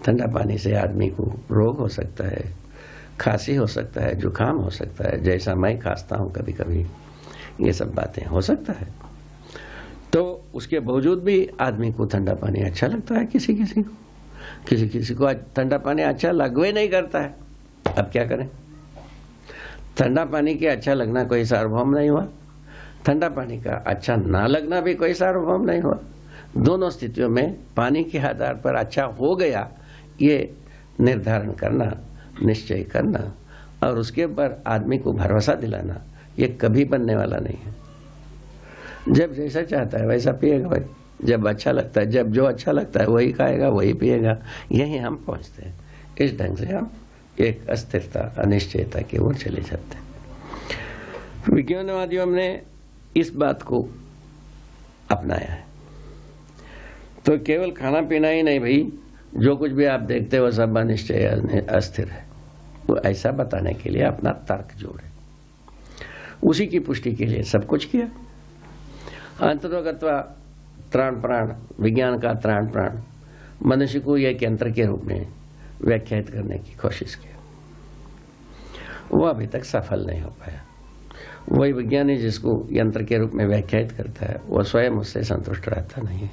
ठंडा पानी से आदमी को रोग हो सकता है, खांसी हो सकता है, जुकाम हो सकता है, जैसा मैं खांसता हूँ कभी कभी, ये सब बातें हो सकता है। तो उसके बावजूद भी आदमी को ठंडा पानी अच्छा लगता है, किसी किसी को ठंडा पानी अच्छा लगवे नहीं करता है। अब क्या करें? ठंडा पानी के अच्छा लगना कोई सार्वभौम नहीं हुआ, ठंडा पानी का अच्छा ना लगना भी कोई सार्वभौम नहीं हुआ। दोनों स्थितियों में पानी के आधार पर अच्छा हो गया, ये निर्धारण करना, निश्चय करना और उसके ऊपर आदमी को भरोसा दिलाना, ये कभी बनने वाला नहीं है। जब जैसा चाहता है वैसा पिएगा भाई, जब अच्छा लगता है, जब जो अच्छा लगता है वही खाएगा, वही पिएगा, यही हम पहुंचते हैं। इस ढंग से हम एक अस्थिरता, अनिश्चयता की ओर चले जाते हैं। विज्ञानवादियों ने इस बात को अपनाया है। तो केवल खाना पीना ही नहीं भाई, जो कुछ भी आप देखते हो सब अनिश्चय, अस्थिर है, वो ऐसा बताने के लिए अपना तर्क जोड़े, उसी की पुष्टि के लिए सब कुछ किया। अंततोगत्वा त्राण प्राण, विज्ञान का त्राण प्राण मनुष्य को एक यंत्र के रूप में व्याख्यात करने की कोशिश की, वो अभी तक सफल नहीं हो पाया। वही विज्ञानी जिसको यंत्र के रूप में व्याख्यात करता है, वो स्वयं उससे संतुष्ट रहता नहीं है,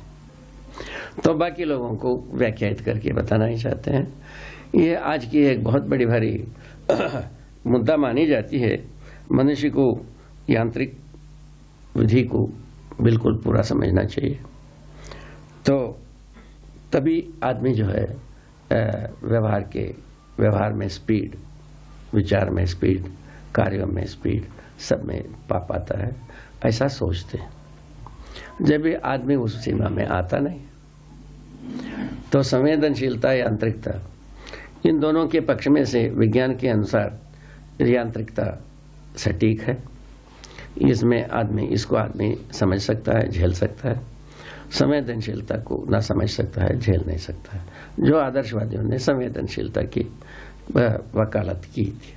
तो बाकी लोगों को व्याख्यात करके बताना ही चाहते हैं। ये आज की एक बहुत बड़ी भारी मुद्दा मानी जाती है। मनुष्य को यांत्रिक विधि को बिल्कुल पूरा समझना चाहिए, तो तभी आदमी जो है व्यवहार में स्पीड, विचार में स्पीड, कार्यों में स्पीड, सब में पा पाता है, ऐसा सोचते हैं। जब भी आदमी उस सीमा में आता नहीं, तो संवेदनशीलता, यांत्रिकता, इन दोनों के पक्ष में से विज्ञान के अनुसार यांत्रिकता सटीक है। इसको आदमी समझ सकता है, झेल सकता है। संवेदनशीलता को ना समझ सकता है, झेल नहीं सकता है। जो आदर्शवादियों ने संवेदनशीलता की वकालत की थी,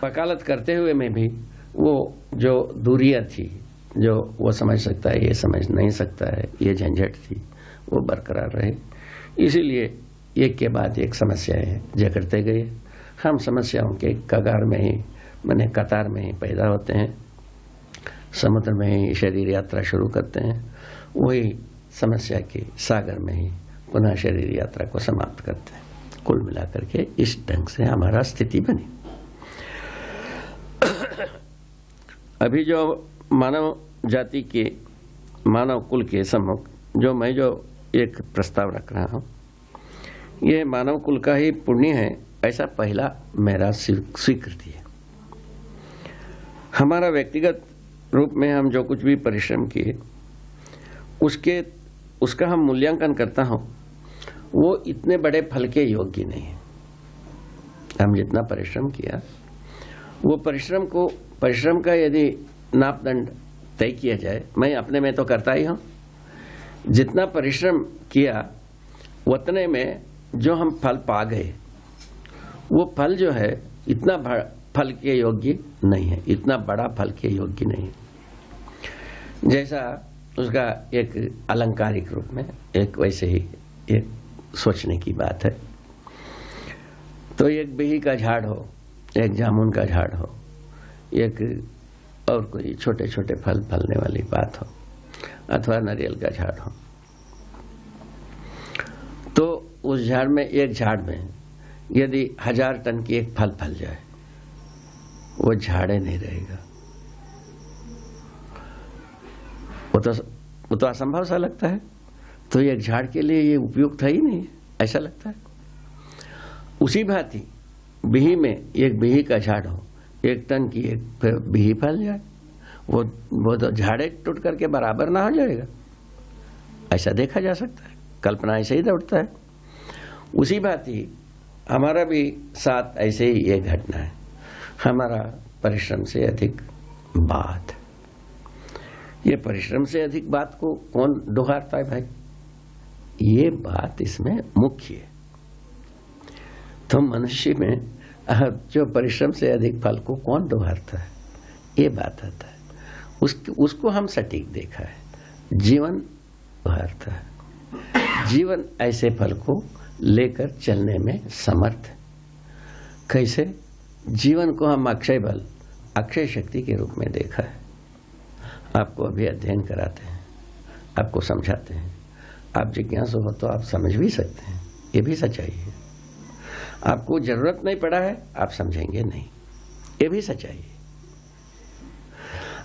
वकालत करते हुए में भी वो जो दूरियां थी, जो वो समझ सकता है, ये समझ नहीं सकता है, ये झंझट थी, वो बरकरार रहे। इसीलिए एक के बाद एक समस्याएं जकड़ते गए। हम समस्याओं के कगार में ही, माने कतार में ही पैदा होते हैं, समुद्र में ही शरीर यात्रा शुरू करते हैं, वही समस्या के सागर में ही पुनः शरीर यात्रा को समाप्त करते हैं। कुल मिलाकर के इस ढंग से हमारा स्थिति बनी। अभी जो मानव जाति के, मानव कुल के सम्मुख मैं जो एक प्रस्ताव रख रहा हूं, ये मानव कुल का ही पुण्य है, ऐसा पहला मेरा स्वीकृति है। हमारा व्यक्तिगत रूप में हम जो कुछ भी परिश्रम किए, उसका हम मूल्यांकन करता हूं, वो इतने बड़े फल के योग्य नहीं है। हम जितना परिश्रम किया, वो परिश्रम का यदि नापदंड तय किया जाए, मैं अपने में तो करता ही हूं, जितना परिश्रम किया उतने में जो हम फल पा गए, वो फल जो है इतना फल के योग्य नहीं है, इतना बड़ा फल के योग्य नहीं है। जैसा उसका एक अलंकारिक रूप में एक वैसे ही एक सोचने की बात है। तो एक बिही का झाड़ हो, एक जामुन का झाड़ हो, एक और कोई छोटे छोटे फल फलने वाली बात हो, अथवा नारियल का झाड़ हो, तो उस झाड़ में, एक झाड़ में यदि 1000 टन की एक फल फल जाए, वो झाड़े नहीं रहेगा। वो तो असंभव सा लगता है। तो एक झाड़ के लिए ये उपयुक्त है ही नहीं, ऐसा लगता है। उसी भांति बिही में एक बिही का झाड़ हो, 1 टन की एक बिही फल जाए, वो तो झाड़े टूट करके बराबर ना हो जाएगा, ऐसा देखा जा सकता है। कल्पना ऐसे ही दौड़ता है। उसी भांति हमारा भी साथ ऐसे ही एक घटना है। हमारा परिश्रम से अधिक बात, ये परिश्रम से अधिक बात को कौन दोहराता है भाई? ये बात इसमें मुख्य है। तो मनुष्य में जो परिश्रम से अधिक फल को कौन दोहराता है, ये बात आता है। उसको हम सटीक देखा है। जीवन उभारता है, जीवन ऐसे फल को लेकर चलने में समर्थ है। कैसे? जीवन को हम अक्षय बल, अक्षय शक्ति के रूप में देखा है। आपको अभी अध्ययन कराते हैं, आपको समझाते हैं, आप जिज्ञासु हो तो आप समझ भी सकते हैं, ये भी सच्चाई है। आपको जरूरत नहीं पड़ा है, आप समझेंगे नहीं, ये भी सच्चाई है।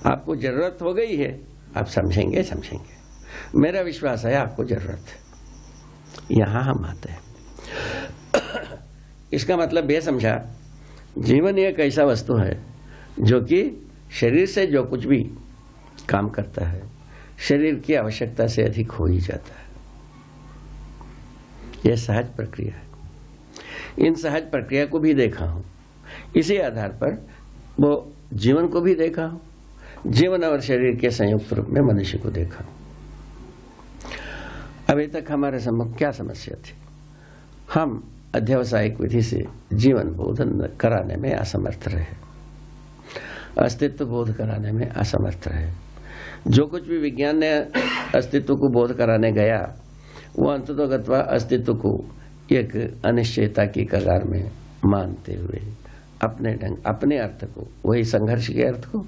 आपको जरूरत हो गई है, आप समझेंगे। मेरा विश्वास है आपको जरूरत है, यहां हम आते हैं। इसका मतलब यह समझा, जीवन एक ऐसा वस्तु है जो कि शरीर से जो कुछ भी काम करता है, शरीर की आवश्यकता से अधिक हो ही जाता है। यह सहज प्रक्रिया है। इन सहज प्रक्रिया को भी देखा हूं, इसी आधार पर वो जीवन को भी देखा हूं, जीवन और शरीर के संयुक्त रूप में मनुष्य को देखा हूं। अभी तक हमारे सम्मुख क्या समस्या थी? हम अध्यवसायिक विधि से जीवन बोधन कराने में असमर्थ रहे, अस्तित्व बोध कराने में असमर्थ रहे। जो कुछ भी विज्ञान ने अस्तित्व को बोध कराने गया, वो अंततोगत्वा अस्तित्व को एक अनिश्चयता की कगार में मानते हुए अपने ढंग, अपने अर्थ को, वही संघर्ष के अर्थ को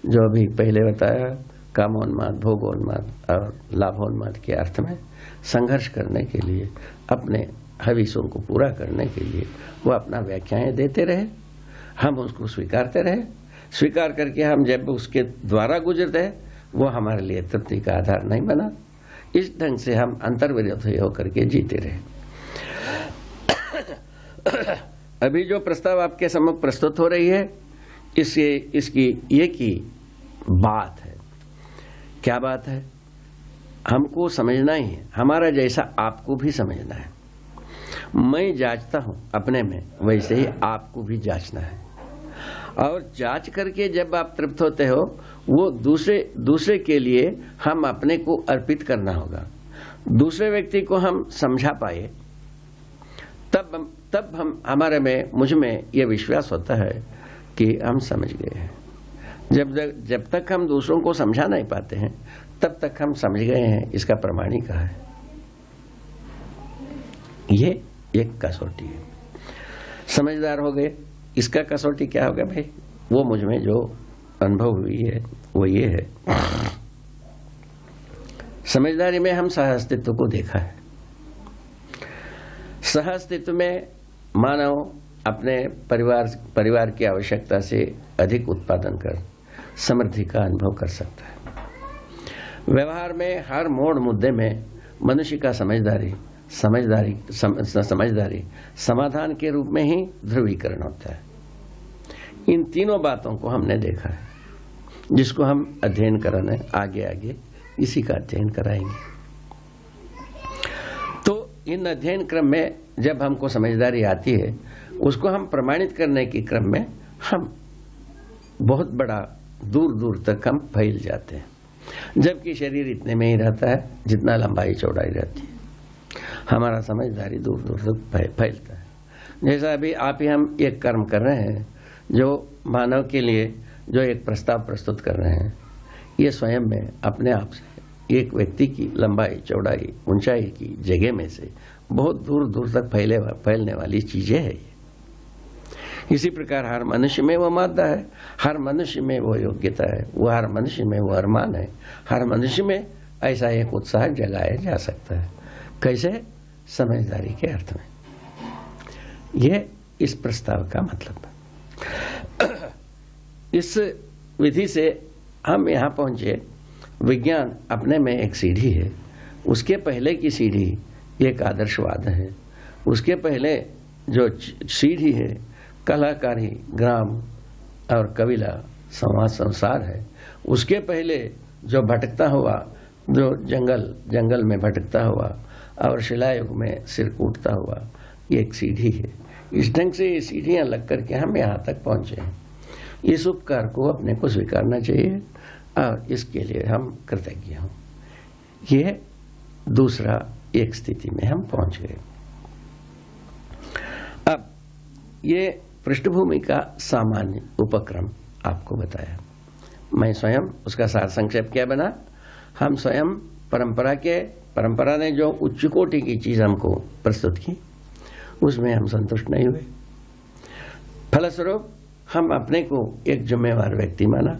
जो अभी पहले बताया, कामोन्माद, भोगोन्माद और लाभोन्माद के अर्थ में संघर्ष करने के लिए, अपने हवीसों को पूरा करने के लिए वो अपना व्याख्याएं देते रहे, हम उसको स्वीकारते रहे। स्वीकार करके हम जब उसके द्वारा गुजरते हैं, वो हमारे लिए तृप्ति का आधार नहीं बना। इस ढंग से हम अंतर्विरोधी होकर के जीते रहे। अभी जो प्रस्ताव आपके सम्मुख प्रस्तुत हो रही है, इसकी एक ही बात है। क्या बात है? हमको समझना ही है, हमारा जैसा आपको भी समझना है। मैं जांचता हूं अपने में, वैसे ही आपको भी जांचना है। और जांच करके जब आप तृप्त होते हो, वो दूसरे के लिए हम अपने को अर्पित करना होगा। दूसरे व्यक्ति को हम समझा पाए, तब हम हमारे में, मुझ में ये विश्वास होता है कि हम समझ गए हैं। जब तक हम दूसरों को समझा नहीं पाते हैं, तब तक हम समझ गए हैं, इसका प्रमाण ही कहा है। ये एक कसौटी है। समझदार हो गए, इसका कसौटी क्या होगा भाई? वो मुझ में जो अनुभव हुई है वो ये है, समझदारी में हम सह अस्तित्व को देखा है। सह अस्तित्व में मानव अपने परिवार की आवश्यकता से अधिक उत्पादन कर समृद्धि का अनुभव कर सकता है। व्यवहार में हर मोड़ मुद्दे में मनुष्य का समझदारी समाधान के रूप में ही ध्रुवीकरण होता है। इन तीनों बातों को हमने देखा है, जिसको हम अध्ययन कराने आगे इसी का अध्ययन कराएंगे। तो इन अध्ययन क्रम में जब हमको समझदारी आती है, उसको हम प्रमाणित करने के क्रम में हम बहुत बड़ा दूर तक हम फैल जाते हैं, जबकि शरीर इतने में ही रहता है जितना लंबाई चौड़ाई रहती है। हमारा समझदारी दूर तक फैलता है। जैसा अभी आप ही हम एक कर्म कर रहे हैं, जो मानव के लिए जो एक प्रस्ताव प्रस्तुत कर रहे हैं, ये स्वयं में अपने आप से एक व्यक्ति की लंबाई चौड़ाई ऊंचाई की जगह में से बहुत दूर तक फैलने वाली चीजें है। इसी प्रकार हर मनुष्य में वो मादा है, हर मनुष्य में वो योग्यता है, वो हर मनुष्य में वो अरमान है, हर मनुष्य में ऐसा एक उत्साह जगाया जा सकता है। कैसे? समझदारी के अर्थ में। यह इस प्रस्ताव का मतलब है। इस विधि से हम यहाँ पहुंचे। विज्ञान अपने में एक सीढ़ी है, उसके पहले की सीढ़ी एक आदर्शवाद है, उसके पहले जो सीढ़ी है कलाकारी, ग्राम और कबीला, समाज, संसार है, उसके पहले जो भटकता हुआ, जो जंगल में भटकता हुआ और शिलायुग में सिर कूटता हुआ, ये एक सीढ़ी है। इस ढंग से ये सीढ़ियां लग करके हम यहाँ तक पहुंचे हैं। इस उपकार को अपने को स्वीकारना चाहिए और इसके लिए हम कृतज्ञ हों। ये दूसरा एक स्थिति में हम पहुंच गए। अब ये पृष्ठभूमि का सामान्य उपक्रम आपको बताया। मैं स्वयं उसका सार संक्षेप क्या बना, हम स्वयं परंपरा ने जो उच्च कोटि की चीज हमको प्रस्तुत की उसमें हम संतुष्ट नहीं हुए। फलस्वरूप हम अपने को एक जिम्मेवार व्यक्ति माना।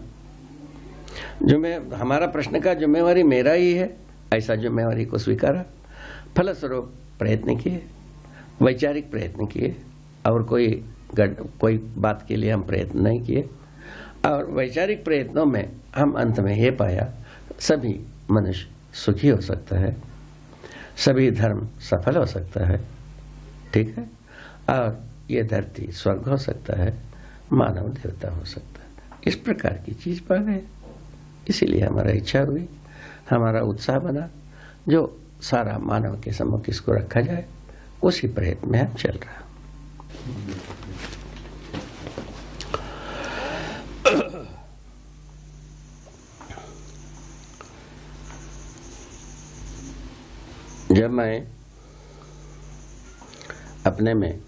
हमारा प्रश्न का जिम्मेवारी मेरा ही है, ऐसा जिम्मेवारी को स्वीकारा। फलस्वरूप प्रयत्न किए, वैचारिक प्रयत्न किए, और कोई बात के लिए हम प्रयत्न नहीं किए। और वैचारिक प्रयत्नों में हम अंत में ये पाया सभी मनुष्य सुखी हो सकता है, सभी धर्म सफल हो सकता है, ठीक है, और ये धरती स्वर्ग हो सकता है, मानव देवता हो सकता है। इस प्रकार की चीज पा गए। इसीलिए हमारा इच्छा हुई, हमारा उत्साह बना, जो सारा मानव के सम्मुख इसको रखा जाए, उसी प्रयत्न में हम चल रहा। जब मैं अपने में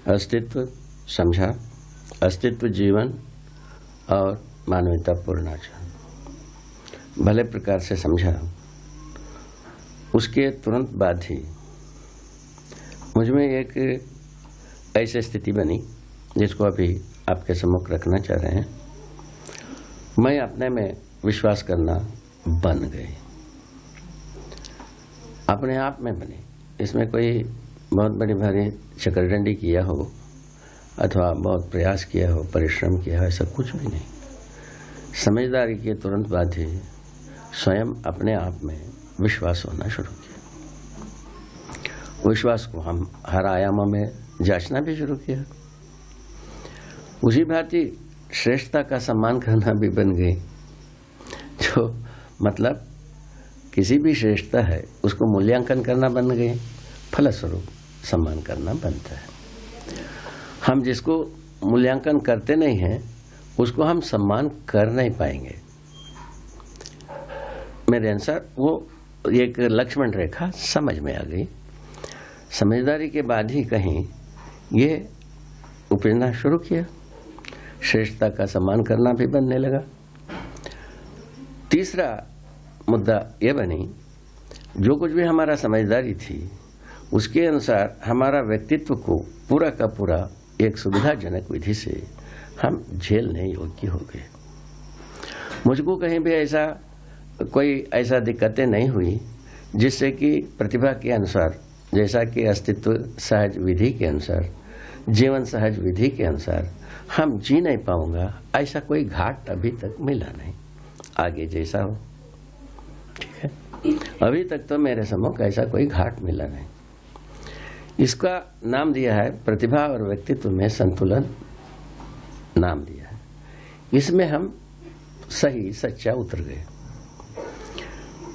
अस्तित्व समझा, अस्तित्व जीवन और मानवतापूर्ण आचरण भले प्रकार से समझा, उसके तुरंत बाद ही मुझ में एक ऐसी स्थिति बनी जिसको अभी आपके सम्मुख रखना चाह रहे हैं। मैं अपने में विश्वास करना बन गई, अपने आप में बनी। इसमें कोई बहुत बड़ी भारी चकरडंडी किया हो अथवा बहुत प्रयास किया हो, परिश्रम किया हो, ऐसा कुछ भी नहीं। समझदारी के तुरंत बाद ही स्वयं अपने आप में विश्वास होना शुरू किया। विश्वास को हम हर आयामों में जांचना भी शुरू किया। उसी भांति श्रेष्ठता का सम्मान करना भी बन गई, जो मतलब किसी भी श्रेष्ठता है उसको मूल्यांकन करना बन गए, फलस्वरूप सम्मान करना बनता है। हम जिसको मूल्यांकन करते नहीं हैं उसको हम सम्मान कर नहीं पाएंगे। मेरे अनुसार वो एक लक्ष्मण रेखा समझ में आ गई। समझदारी के बाद ही कहीं ये उपजना शुरू किया, श्रेष्ठता का सम्मान करना भी बनने लगा। तीसरा मुद्दा यह बनी, जो कुछ भी हमारा समझदारी थी उसके अनुसार हमारा व्यक्तित्व को पूरा का पूरा एक सुविधाजनक विधि से हम झेलने योग्य हो गए। मुझको कहीं भी ऐसा दिक्कतें नहीं हुई जिससे कि प्रतिभा के अनुसार, जैसा कि अस्तित्व सहज विधि के अनुसार, जीवन सहज विधि के अनुसार हम जी नहीं पाऊंगा, ऐसा कोई घाट अभी तक मिला नहीं। आगे जैसा हो, ठीक है, अभी तक तो मेरे सम्मुख ऐसा कोई घाट मिला नहीं। इसका नाम दिया है प्रतिभा और व्यक्तित्व में संतुलन, नाम दिया है। इसमें हम सही सच्चा उतर गए।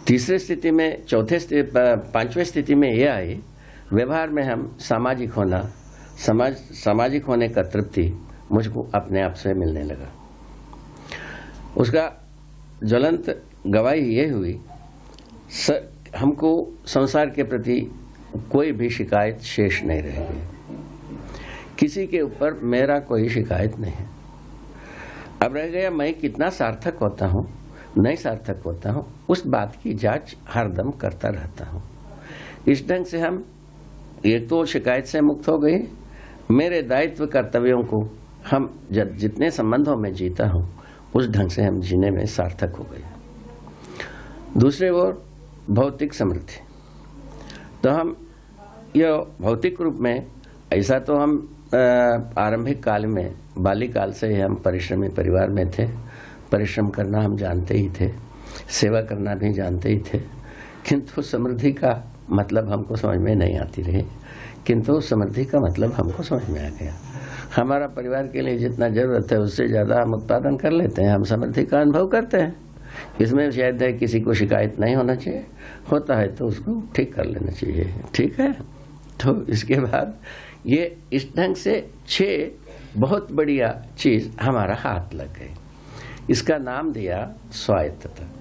तीसरे स्थिति में, पांचवें स्थिति में यह आई, व्यवहार में हम सामाजिक होने का तृप्ति मुझको अपने आप से मिलने लगा। उसका ज्वलंत गवाही ये हुई, हमको संसार के प्रति कोई भी शिकायत शेष नहीं रह गई। किसी के ऊपर मेरा कोई शिकायत नहीं है। अब रह गया मैं कितना सार्थक होता हूँ, नहीं सार्थक होता हूँ, उस बात की जांच हरदम करता रहता हूँ। इस ढंग से हम एक तो शिकायत से मुक्त हो गए। मेरे दायित्व कर्तव्यों को हम जितने संबंधों में जीता हूँ उस ढंग से हम जीने में सार्थक हो गए। दूसरे ओर भौतिक समृद्धि, तो हम यह भौतिक रूप में ऐसा तो हम आरंभिक काल में, बाल्यकाल से ही हम परिश्रमी परिवार में थे। परिश्रम करना हम जानते ही थे, सेवा करना भी जानते ही थे, किंतु समृद्धि का मतलब हमको समझ में नहीं आती रही। किंतु समृद्धि का मतलब हमको समझ में आ गया। हमारा परिवार के लिए जितना जरूरत है उससे ज़्यादा हम उत्पादन कर लेते हैं, हम समृद्धि का अनुभव करते हैं। इसमें शायद है किसी को शिकायत नहीं होना चाहिए, होता है तो उसको ठीक कर लेना चाहिए, ठीक है। तो इसके बाद ये इस ढंग से 6 बहुत बढ़िया चीज हमारा हाथ लग गई। इसका नाम दिया स्वायत्तता।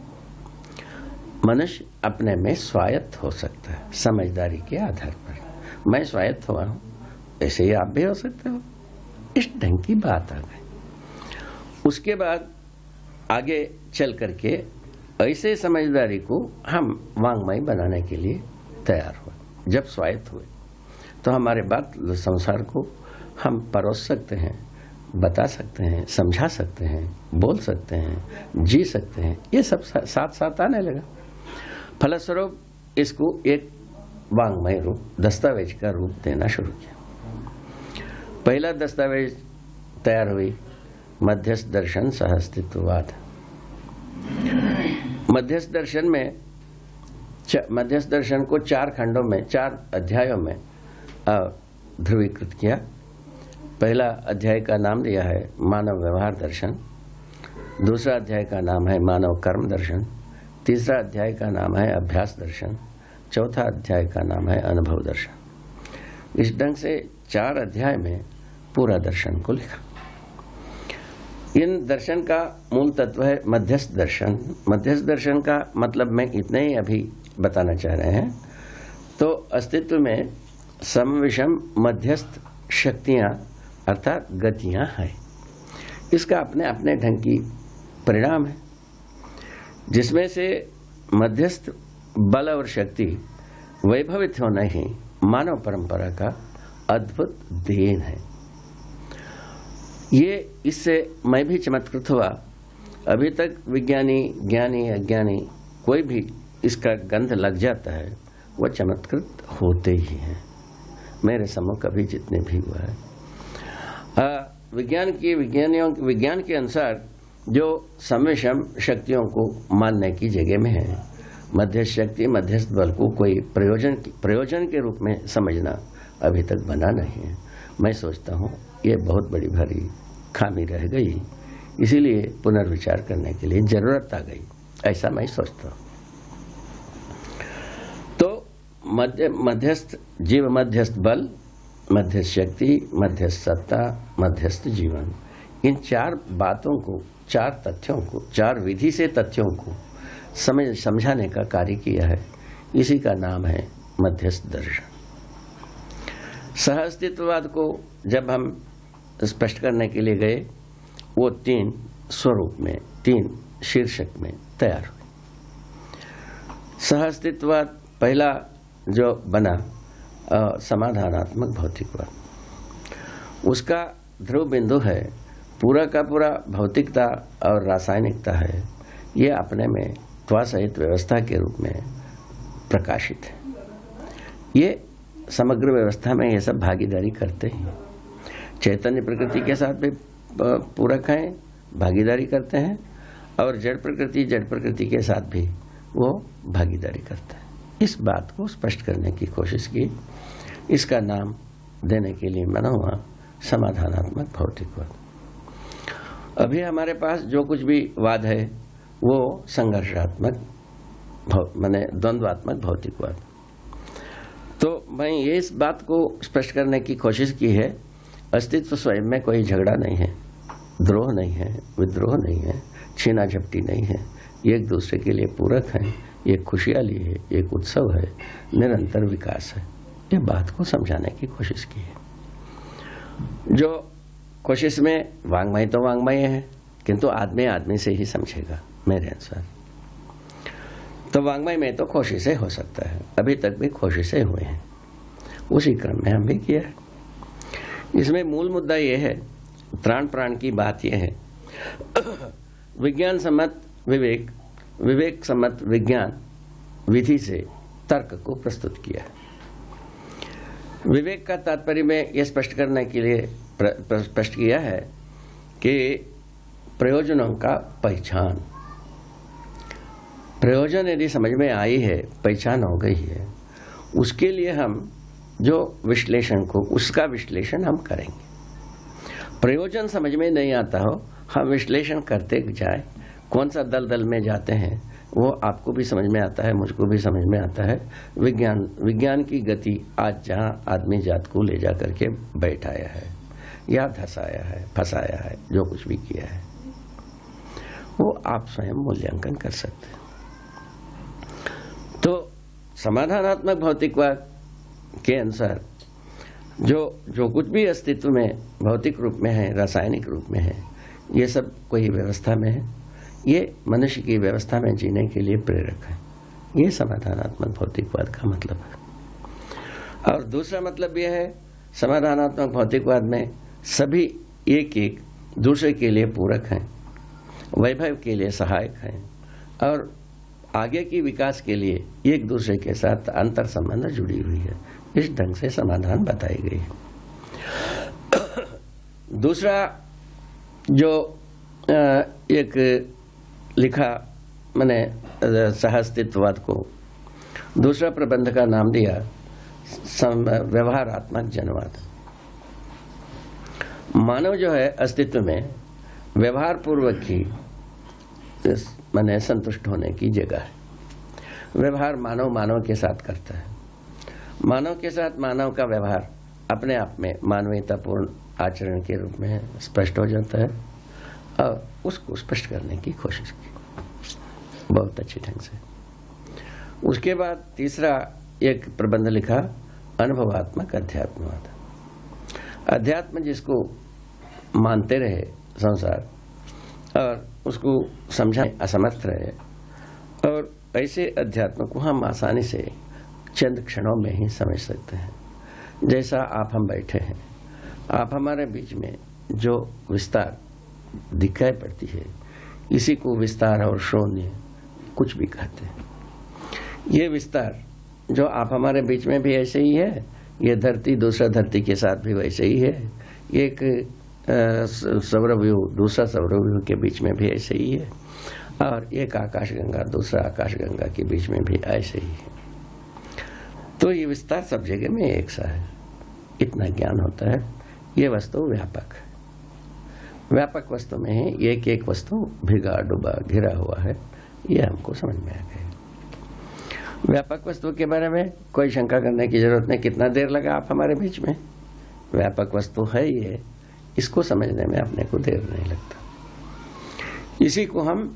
मनुष्य अपने में स्वायत्त हो सकता है समझदारी के आधार पर। मैं स्वायत्त हुआ हूं, ऐसे ही आप भी हो सकते हो। इस ढंग की बात आ गई। उसके बाद आगे चल करके ऐसे समझदारी को हम वांग्मय बनाने के लिए तैयार हुए। जब स्वायत्त हुए तो हमारे बात संसार को हम परोस सकते हैं, बता सकते हैं, समझा सकते हैं, बोल सकते हैं, जी सकते हैं, ये सब साथ साथ आने लगा। फलस्वरूप इसको एक वांग्मय रूप, दस्तावेज का रूप देना शुरू किया। पहला दस्तावेज तैयार हुई मध्यस्थ दर्शन सह अस्तित्ववाद। मध्यस्थ दर्शन में मध्यस्थ दर्शन को 4 खंडों में, 4 अध्यायों में ध्रुवीकृत किया। पहला अध्याय का नाम दिया है मानव व्यवहार दर्शन, दूसरा अध्याय का नाम है मानव कर्म दर्शन, तीसरा अध्याय का नाम है अभ्यास दर्शन, चौथा अध्याय का नाम है अनुभव दर्शन। इस ढंग से 4 अध्याय में पूरा दर्शन को लिखा। इन दर्शन का मूल तत्व है मध्यस्थ दर्शन। मध्यस्थ दर्शन का मतलब मैं इतना ही अभी बताना चाह रहे हैं। तो अस्तित्व में समविषम मध्यस्थ शक्तियां अर्थात गतियां हैं। इसका अपने अपने ढंग की परिणाम है, जिसमें से मध्यस्थ बल और शक्ति वैभवित होना ही मानव परंपरा का अद्भुत देन है। ये इससे मैं भी चमत्कृत हुआ। अभी तक विज्ञानी, ज्ञानी, अज्ञानी कोई भी इसका गंध लग जाता है, वह चमत्कृत होते ही हैं। मेरे सम्मुख कभी जितने भी हुआ है विज्ञान के अनुसार जो समविषम शक्तियों को मानने की जगह में है, मध्यस्थ शक्ति, मध्यस्थ बल को कोई प्रयोजन के रूप में समझना अभी तक बना नहीं है। मैं सोचता हूँ ये बहुत बड़ी भारी खामी रह गई, इसीलिए पुनर्विचार करने के लिए जरूरत आ गई, ऐसा मैं सोचता हूँ। तो मध्यस्थ जीव, मध्यस्थ बल, मध्यस्थ शक्ति, मध्यस्थ सत्ता, मध्यस्थ जीवन, इन 4 बातों को, 4 तथ्यों को, 4 विधि से तथ्यों को समझाने का कार्य किया है। इसी का नाम है मध्यस्थ दर्शन। सह अस्तित्ववाद को जब हम स्पष्ट करने के लिए गए, वो 3 स्वरूप में, 3 शीर्षक में तैयार हुए। सह अस्तित्ववाद पहला जो बना समाधानात्मक भौतिकवाद। उसका ध्रुव बिंदु है पूरा का पूरा भौतिकता और रासायनिकता है। ये अपने में त्वसहित व्यवस्था के रूप में प्रकाशित है। ये समग्र व्यवस्था में ये सब भागीदारी करते हैं। चैतन्य प्रकृति के साथ भी पूरक हैं, भागीदारी करते हैं, और जड़ प्रकृति के साथ भी वो भागीदारी करते हैं। इस बात को स्पष्ट करने की कोशिश की। इसका नाम देने के लिए मना हुआ समाधानात्मक भौतिकवाद। अभी हमारे पास जो कुछ भी वाद है वो संघर्षात्मक माने द्वंद्वात्मक भौतिकवाद। तो मैं ये इस बात को स्पष्ट करने की कोशिश की है, अस्तित्व स्वयं में कोई झगड़ा नहीं है, द्रोह नहीं है, विद्रोह नहीं है, छीना झपटी नहीं है। ये एक दूसरे के लिए पूरक है, ये खुशहाली है, एक उत्सव है, निरंतर विकास है। ये बात को समझाने की कोशिश की है। जो कोशिश में वांग्मय तो वांग्मय है, किंतु आदमी से ही समझेगा मेरे अनुसार। तो वांग्मय में तो कोशिशें हो सकता है, अभी तक भी कोशिशें हुए हैं, उसी क्रम में हम भी किया है। इसमें मूल मुद्दा यह है, प्राण की बात यह है, विज्ञान सम्मत विवेक, विवेक सम्मत विज्ञान विधि से तर्क को प्रस्तुत किया है। विवेक का तात्पर्य में यह स्पष्ट करने के लिए स्पष्ट किया है कि प्रयोजनों का पहचान, प्रयोजन यदि समझ में आई है, पहचान हो गई है, उसके लिए हम जो विश्लेषण को, उसका विश्लेषण हम करेंगे। प्रयोजन समझ में नहीं आता हो, हम विश्लेषण करते जाए, कौन सा दलदल में जाते हैं वो आपको भी समझ में आता है, मुझको भी समझ में आता है। विज्ञान की गति आज जहां आदमी जात को ले जा करके बैठाया है या धसाया है, फंसाया है, जो कुछ भी किया है वो आप स्वयं मूल्यांकन कर सकते हैं। तो समाधानात्मक भौतिकवाद के अनुसार जो कुछ भी अस्तित्व में भौतिक रूप में है, रासायनिक रूप में है, ये सब कोई व्यवस्था में है, ये मनुष्य की व्यवस्था में जीने के लिए प्रेरक है। ये समाधानात्मक भौतिकवाद का मतलब है। और दूसरा मतलब यह है, समाधानात्मक भौतिकवाद में सभी एक एक दूसरे के लिए पूरक हैं, वैभव के लिए सहायक हैं और आगे की विकास के लिए एक दूसरे के साथ अंतर संबंध जुड़ी हुई है। इस ढंग से समाधान बताई गई है। दूसरा जो एक लिखा मैंने सहअस्तित्ववाद को, दूसरा प्रबंध का नाम दिया व्यवहारात्मक जनवाद। मानव जो है अस्तित्व में व्यवहार पूर्वक ही माने संतुष्ट होने की जगह है। व्यवहार मानव मानव के साथ करता है। मानव के साथ मानव का व्यवहार अपने आप में मानवीयतापूर्ण आचरण के रूप में स्पष्ट हो जाता है और उसको स्पष्ट करने की कोशिश की बहुत अच्छी ढंग से। उसके बाद तीसरा एक प्रबंध लिखा अनुभवात्मक अध्यात्मवाद। अध्यात्म जिसको मानते रहे संसार और उसको समझाने असमर्थ रहे, और ऐसे अध्यात्म को हम आसानी से चंद क्षणों में ही समझ सकते हैं। जैसा आप हम बैठे हैं, आप हमारे बीच में जो विस्तार दिखाई पड़ती है, इसी को विस्तार और शून्य कुछ भी कहते हैं। ये विस्तार जो आप हमारे बीच में भी ऐसे ही है, ये धरती दूसरा धरती के साथ भी वैसे ही है, एक सौरव्यूह दूसरा सौरव्यूह के बीच में भी ऐसे ही है, और एक आकाशगंगा दूसरा आकाशगंगा के बीच में भी ऐसे ही है। तो ये विस्तार सब जगह में एक सा है। इतना ज्ञान होता है। ये वस्तु व्यापक है। व्यापक वस्तु में ही एक एक वस्तु भिगा डूबा घिरा हुआ है, ये हमको समझ में आ गया। व्यापक वस्तु के बारे में कोई शंका करने की जरूरत नहीं। कितना देर लगा आप हमारे बीच में, व्यापक वस्तु है ये, इसको समझने में अपने को देर नहीं लगता। इसी को हम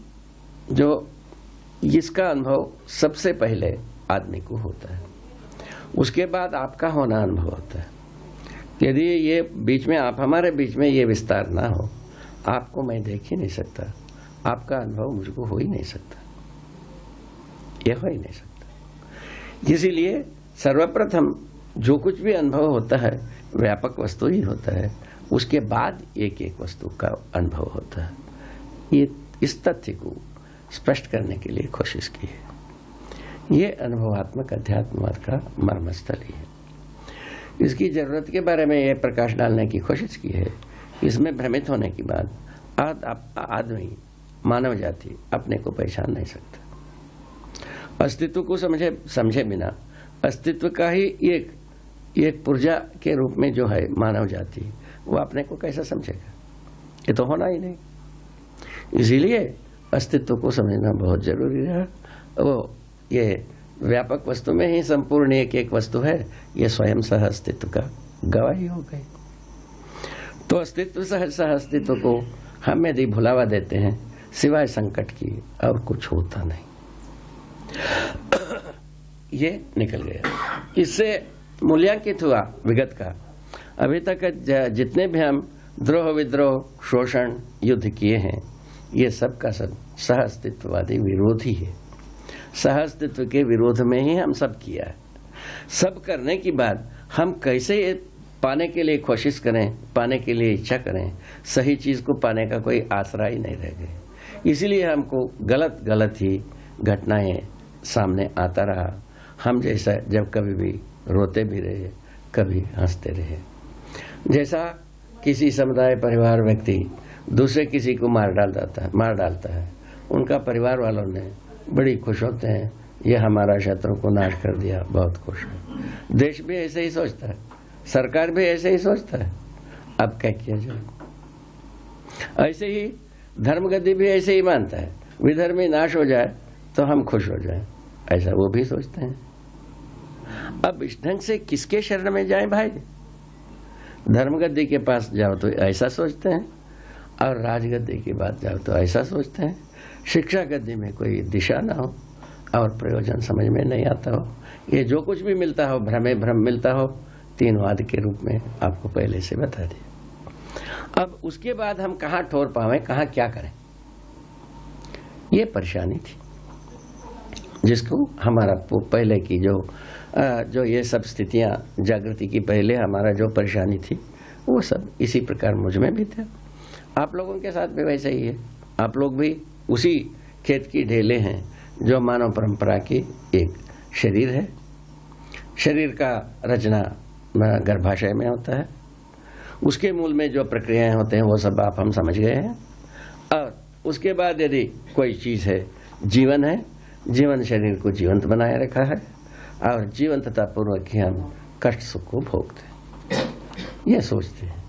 जो इसका अनुभव सबसे पहले आदमी को होता है, उसके बाद आपका होना अनुभव होता है। यदि ये बीच में आप हमारे बीच में ये विस्तार ना हो, आपको मैं देख ही नहीं सकता, आपका अनुभव मुझको हो ही नहीं सकता, ये हो ही नहीं सकता। इसीलिए सर्वप्रथम जो कुछ भी अनुभव होता है व्यापक वस्तु ही होता है, उसके बाद एक एक वस्तु का अनुभव होता है। ये इस तथ्य को स्पष्ट करने के लिए कोशिश की है। ये अनुभवात्मक अध्यात्मवाद का मर्मस्थल ही है। इसकी जरूरत के बारे में यह प्रकाश डालने की कोशिश की है। इसमें भ्रमित होने के बाद आदमी मानव जाति अपने को पहचान नहीं सकता। अस्तित्व को समझे बिना अस्तित्व का ही एक पुर्जा के रूप में जो है मानव जाति, वो अपने को कैसा समझेगा? ये तो होना ही नहीं। इसीलिए अस्तित्व को समझना बहुत जरूरी है। वो ये व्यापक वस्तु में ही संपूर्ण एक एक वस्तु है, ये स्वयं सह अस्तित्व का गवाही हो गई। तो अस्तित्व सह अस्तित्व को हम यदि भुलावा देते हैं सिवाय संकट की और कुछ होता नहीं। ये निकल गया। इससे मूल्यांकित हुआ विगत का। अभी तक जितने भी हम द्रोह विद्रोह शोषण युद्ध किए हैं, ये सब का सब सह अस्तित्ववादी विरोधी है। सह अस्तित्व के विरोध में ही हम सब किया है। सब करने के बाद हम कैसे पाने के लिए कोशिश करें, पाने के लिए इच्छा करें, सही चीज को पाने का कोई आसरा ही नहीं रह गया। इसीलिए हमको गलत गलत ही घटनाएं सामने आता रहा। हम जैसा जब कभी भी रोते भी रहे, कभी हंसते रहे। जैसा किसी समुदाय परिवार व्यक्ति दूसरे किसी को मार डालता है, उनका परिवार वालों ने बड़ी खुश होते हैं, ये हमारा शत्रु को नाश कर दिया, बहुत खुश है। देश भी ऐसे ही सोचता है, सरकार भी ऐसे ही सोचता है। अब क्या किया जाए? ऐसे ही धर्मगति भी ऐसे ही मानता है, विधर्मी नाश हो जाए तो हम खुश हो जाएं, ऐसा वो भी सोचते हैं। अब इस ढंग से किसके शरण में जाएं भाई? धर्मगद्दी के पास जाओ तो ऐसा सोचते हैं, और राजगद्दी के बाद जाओ तो ऐसा सोचते हैं। शिक्षा गद्दी में कोई दिशा ना हो और प्रयोजन समझ में नहीं आता हो, ये जो कुछ भी मिलता हो भ्रम मिलता हो, तीनवाद के रूप में आपको पहले से बता दिया। अब उसके बाद हम कहाँ ठोर पावे, कहाँ क्या करें, ये परेशानी थी जिसको हमारा पहले की जो ये सब स्थितियां जागृति की पहले हमारा जो परेशानी थी वो सब इसी प्रकार मुझ में भी थे। आप लोगों के साथ भी वैसा ही है। आप लोग भी उसी खेत की ढेले हैं जो मानव परंपरा की एक शरीर है। शरीर का रचना गर्भाशय में होता है, उसके मूल में जो प्रक्रियाएं होते हैं वो सब हम समझ गए हैं। और उसके बाद यदि कोई चीज़ है, जीवन है, जीवन शरीर को जीवंत बनाए रखा है और जीवंतता पूर्वक ही हम कष्ट सुख को भोगते हैं, ये सोचते हैं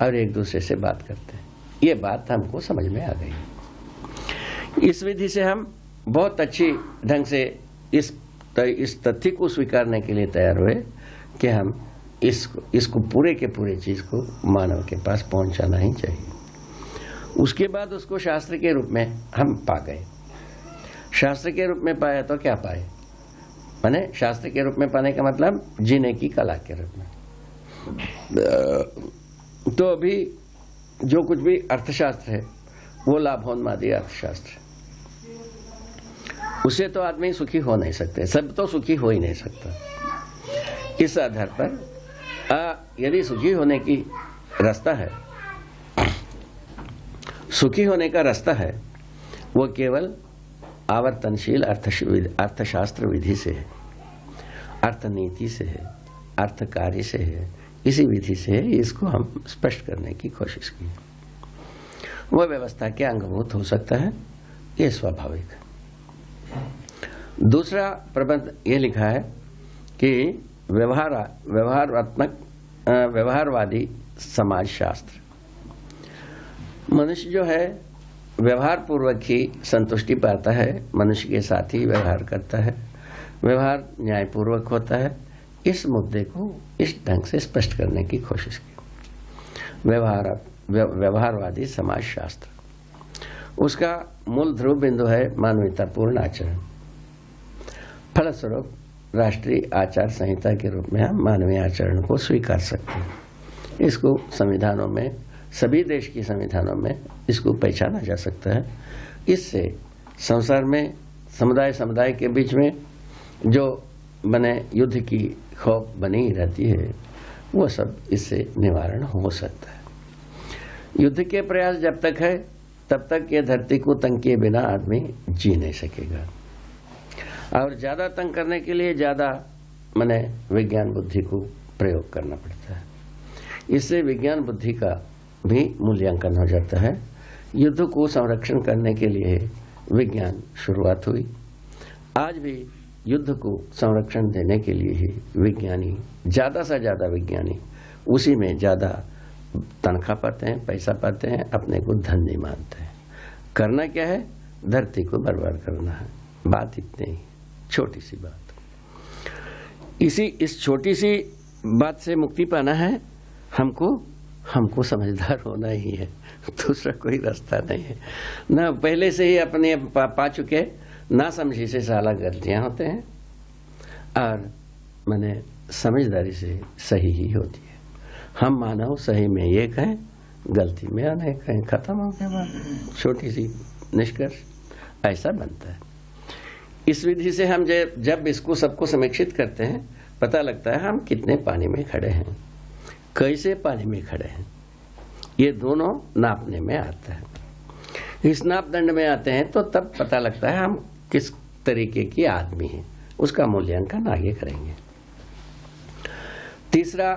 और एक दूसरे से बात करते हैं। ये बात हमको समझ में आ गई। इस विधि से हम बहुत अच्छी ढंग से इस तथ्य को स्वीकारने के लिए तैयार हुए कि हम इसको पूरे के पूरे चीज को मानव के पास पहुंचाना ही चाहिए। उसके बाद उसको शास्त्र के रूप में हम पा गए। शास्त्र के रूप में पाया तो क्या पाए, माने शास्त्र के रूप में पाने का मतलब जीने की कला के रूप में। तो अभी जो कुछ भी अर्थशास्त्र है वो लाभोन्मादी अर्थशास्त्र है। उससे तो आदमी सुखी हो नहीं सकते, सब तो सुखी हो ही नहीं सकता। इस आधार पर यदि सुखी होने की रास्ता है, सुखी होने का रास्ता है, वो केवल आवर्तनशील अर्थशास्त्र विधि से है, अर्थनीति से है, अर्थकारी से है। इसी विधि से इसको हम स्पष्ट करने की कोशिश की। वह व्यवस्था के अंगभूत हो सकता है, ये स्वाभाविक है। दूसरा प्रबंध ये लिखा है कि व्यवहारवादी समाज शास्त्र। मनुष्य जो है व्यवहार पूर्वक ही संतुष्टि पाता है, मनुष्य के साथ ही व्यवहार करता है, व्यवहार न्यायपूर्वक होता है। इस मुद्दे को इस ढंग से स्पष्ट करने की कोशिश की। व्यवहारवादी समाज शास्त्र, उसका मूल ध्रुव बिंदु है मानवतापूर्ण आचरण। फलस्वरूप राष्ट्रीय आचार संहिता के रूप में हम मानवीय आचरण को स्वीकार सकते हैं। इसको संविधानों में, सभी देश की संविधानों में इसको पहचाना जा सकता है। इससे संसार में समुदाय के बीच में जो बने युद्ध की खौफ बनी रहती है, वो सब इससे निवारण हो सकता है। युद्ध के प्रयास जब तक है तब तक ये धरती को तंग किए बिना आदमी जी नहीं सकेगा। और ज्यादा तंग करने के लिए ज्यादा माने विज्ञान बुद्धि को प्रयोग करना पड़ता है। इससे विज्ञान बुद्धि का भी मूल्यांकन हो जाता है। युद्ध को संरक्षण करने के लिए विज्ञान शुरुआत हुई। आज भी युद्ध को संरक्षण देने के लिए ही विज्ञानी, ज्यादा से ज्यादा विज्ञानी उसी में ज्यादा तनख्वाह पाते हैं, पैसा पाते हैं, अपने को धनी मानते हैं। करना क्या है? धरती को बर्बाद करना है। बात इतनी ही, छोटी सी बात। इस छोटी सी बात से मुक्ति पाना है, हमको समझदार होना ही है, दूसरा कोई रास्ता नहीं है। ना पहले से ही अपने पा चुके ना समझी से साला गलतियां होते हैं, और मैंने समझदारी से सही ही होती है। हम मानव सही में एक हैं, गलती में अनेक हैं। खत्म हो गया बात, छोटी सी निष्कर्ष ऐसा बनता है। इस विधि से हम जब इसको सबको समीक्षित करते हैं, पता लगता है हम कितने पानी में खड़े हैं, कैसे पानी में खड़े हैं। ये दोनों नापने में आता है। इस नापदंड में आते हैं तो तब पता लगता है हम किस तरीके की आदमी हैं। उसका मूल्यांकन आगे करेंगे। तीसरा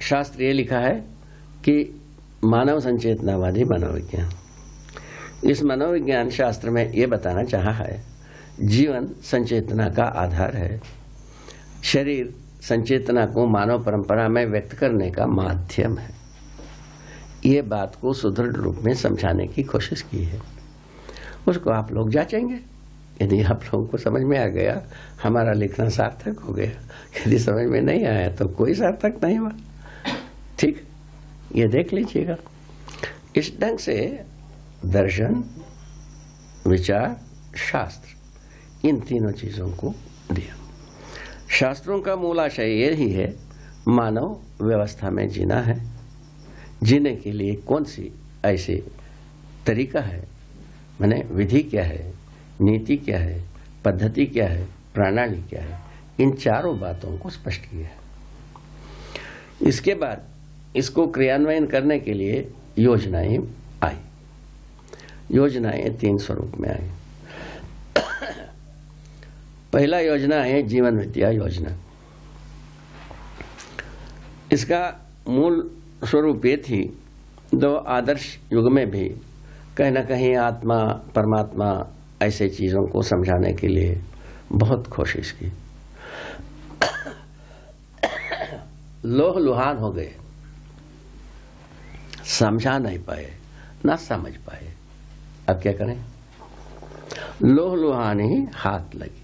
शास्त्र ये लिखा है कि मानव संचेतनावादी मनोविज्ञान। इस मनोविज्ञान शास्त्र में ये बताना चाहा है, जीवन संचेतना का आधार है। शरीर संचेतना को मानव परंपरा में व्यक्त करने का माध्यम है। ये बात को सुदृढ़ रूप में समझाने की कोशिश की है। उसको आप लोग जांचेंगे। यदि आप लोगों को समझ में आ गया, हमारा लिखना सार्थक हो गया। यदि समझ में नहीं आया तो कोई सार्थक नहीं हुआ। ठीक, ये देख लीजिएगा। इस ढंग से दर्शन, विचार, शास्त्र, इन तीनों चीजों को दिया। शास्त्रों का मूल आशय यही है, मानव व्यवस्था में जीना है। जीने के लिए कौन सी ऐसे तरीका है, माने विधि क्या है, नीति क्या है, पद्धति क्या है, प्रणाली क्या है, इन चारों बातों को स्पष्ट किया है। इसके बाद इसको क्रियान्वयन करने के लिए योजनाएं आई। योजनाएं 3 स्वरूप में आई। पहला योजना है जीवन विद्या योजना। इसका मूल स्वरूप ये थी, 2 आदर्श युग में भी कहीं न कहीं आत्मा परमात्मा ऐसे चीजों को समझाने के लिए बहुत कोशिश की। लोह लुहान हो गए, समझा नहीं पाए, ना समझ पाए। अब क्या करें? लोह लुहान ही हाथ लगी।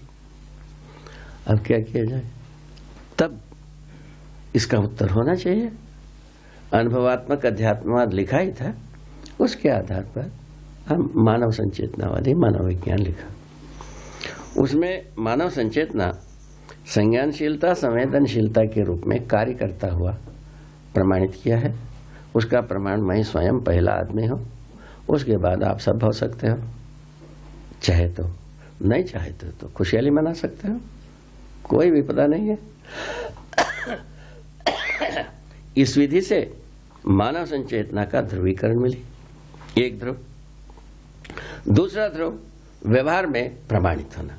अब क्या किया जाए? तब इसका उत्तर होना चाहिए। अनुभवात्मक अध्यात्मवाद लिखा ही था, उसके आधार पर हम मानव संचेतनावादी मनोविज्ञान लिखा। उसमें मानव संचेतना संज्ञानशीलता संवेदनशीलता के रूप में कार्य करता हुआ प्रमाणित किया है। उसका प्रमाण मैं स्वयं पहला आदमी हूं, उसके बाद आप सब हो सकते हो। चाहे तो, नहीं चाहे तो खुशहाली मना सकते हो, कोई विपदा नहीं है। इस विधि से मानव संचेतना का ध्रुवीकरण मिली, एक ध्रुव। दूसरा ध्रुव व्यवहार में प्रमाणित होना।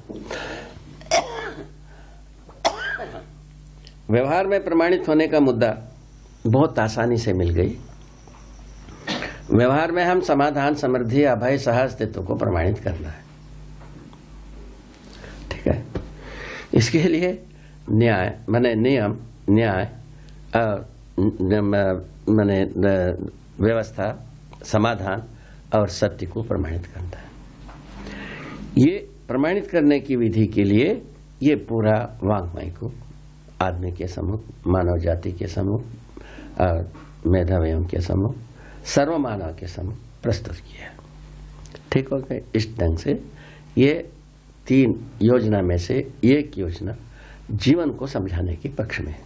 व्यवहार में प्रमाणित होने का मुद्दा बहुत आसानी से मिल गई। व्यवहार में हम समाधान, समृद्धि, अभय, सह अस्तित्व को प्रमाणित करना है। ठीक है। इसके लिए न्याय माने नियम, न्याय और माने व्यवस्था, समाधान और सत्य को प्रमाणित करना है। ये प्रमाणित करने की विधि के लिए ये पूरा वाङ्मय को आदमी के समूह, मानव जाति के समूह और मेधावियों के समूह, सर्व मानव के समूह प्रस्तुत किया। ठीक हो गए। इस ढंग से ये 3 योजना में से एक योजना जीवन को समझाने के पक्ष में है,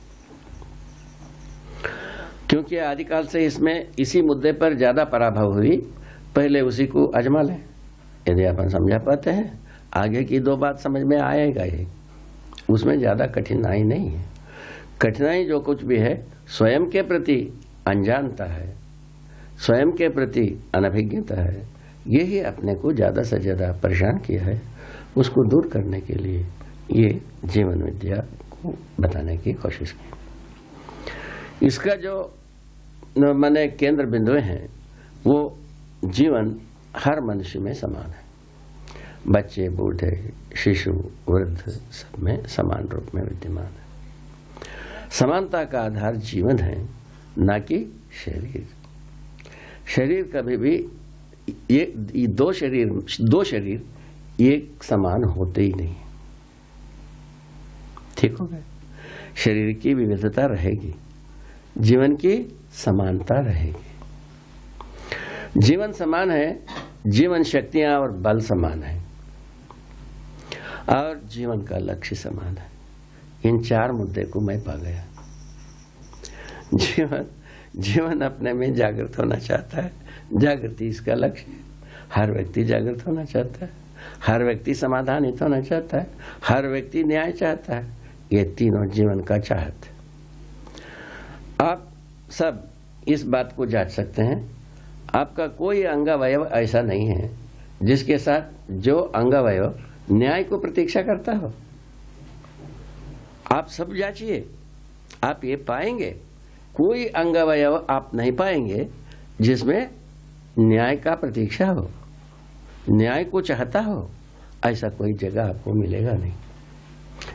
क्योंकि आदिकाल से इसमें इसी मुद्दे पर ज्यादा पराभव हुई। पहले उसी को आजमा लें, यदि अपन समझा पाते हैं आगे की 2 बात समझ में आएगा ही। उसमें ज्यादा कठिनाई नहीं है। कठिनाई जो कुछ भी है स्वयं के प्रति अनजानता है, स्वयं के प्रति अनभिज्ञता है। यही अपने को ज्यादा से ज्यादा परेशान किया है। उसको दूर करने के लिए ये जीवन विद्या को बताने की कोशिश की। इसका जो माने केंद्र बिंदु हैं वो जीवन हर मनुष्य में समान है। बच्चे, बूढ़े, शिशु, वृद्ध सब में समान रूप में विद्यमान है। समानता का आधार जीवन है, ना कि शरीर। शरीर कभी भी ये दो शरीर एक समान होते ही नहीं। ठीक हो गया। शरीर की विविधता रहेगी, जीवन की समानता रहेगी। जीवन समान है, जीवन शक्तियां और बल समान है, और जीवन का लक्ष्य समान है। इन 4 मुद्दे को मैं पा गया। जीवन अपने में जागृत होना चाहता है, जागृति इसका लक्ष्य है। हर व्यक्ति जागृत होना चाहता है, हर व्यक्ति समाधानित होना चाहता है, हर व्यक्ति न्याय चाहता है। ये तीनों जीवन का चाहत है। आप सब इस बात को जांच सकते हैं। आपका कोई अंगावयव ऐसा नहीं है जिसके साथ जो अंगावयव न्याय को प्रतीक्षा करता हो। आप सब जांचिए, आप ये पाएंगे कोई अंगावयव आप नहीं पाएंगे जिसमें न्याय का प्रतीक्षा हो, न्याय को चाहता हो। ऐसा कोई जगह आपको मिलेगा नहीं,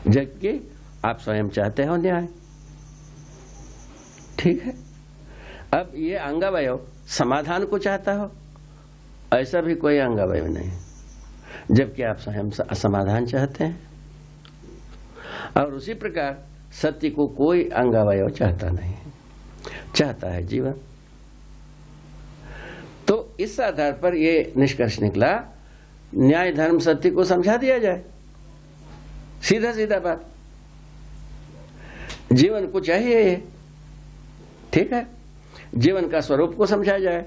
जबकि आप स्वयं चाहते हो न्याय। ठीक है। अब ये अंगावयव समाधान को चाहता हो, ऐसा भी कोई अंगावयव नहीं, जबकि आप स्वयं समाधान चाहते हैं। और उसी प्रकार सत्य को कोई अंगावयव चाहता नहीं है, चाहता है जीवन। तो इस आधार पर यह निष्कर्ष निकला, न्याय धर्म सत्य को समझा दिया जाए। सीधा सीधा बात, जीवन को चाहिए ये। ठीक है। जीवन का स्वरूप को समझा जाए,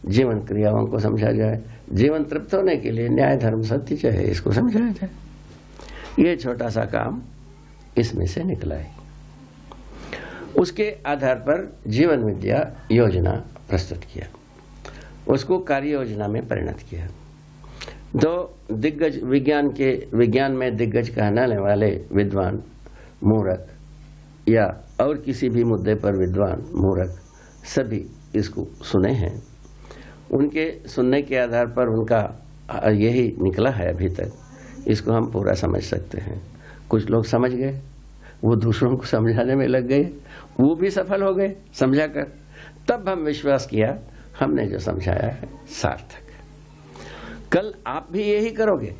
जीवन क्रियाओं को समझा जाए, जीवन तृप्त होने के लिए न्याय धर्म सत्य जो है इसको समझाया जाए। ये छोटा सा काम इसमें से निकला है। उसके आधार पर जीवन विद्या योजना प्रस्तुत किया, उसको कार्य योजना में परिणत किया। तो दिग्गज विज्ञान में दिग्गज कहलाने वाले विद्वान मूर्ख या और किसी भी मुद्दे पर विद्वान मूर्ख सभी इसको सुने हैं। उनके सुनने के आधार पर उनका यही निकला है अभी तक, इसको हम पूरा समझ सकते हैं। कुछ लोग समझ गए, वो दूसरों को समझाने में लग गए, वो भी सफल हो गए समझाकर। तब हम विश्वास किया हमने जो समझाया है सार्थक। कल आप भी यही करोगे।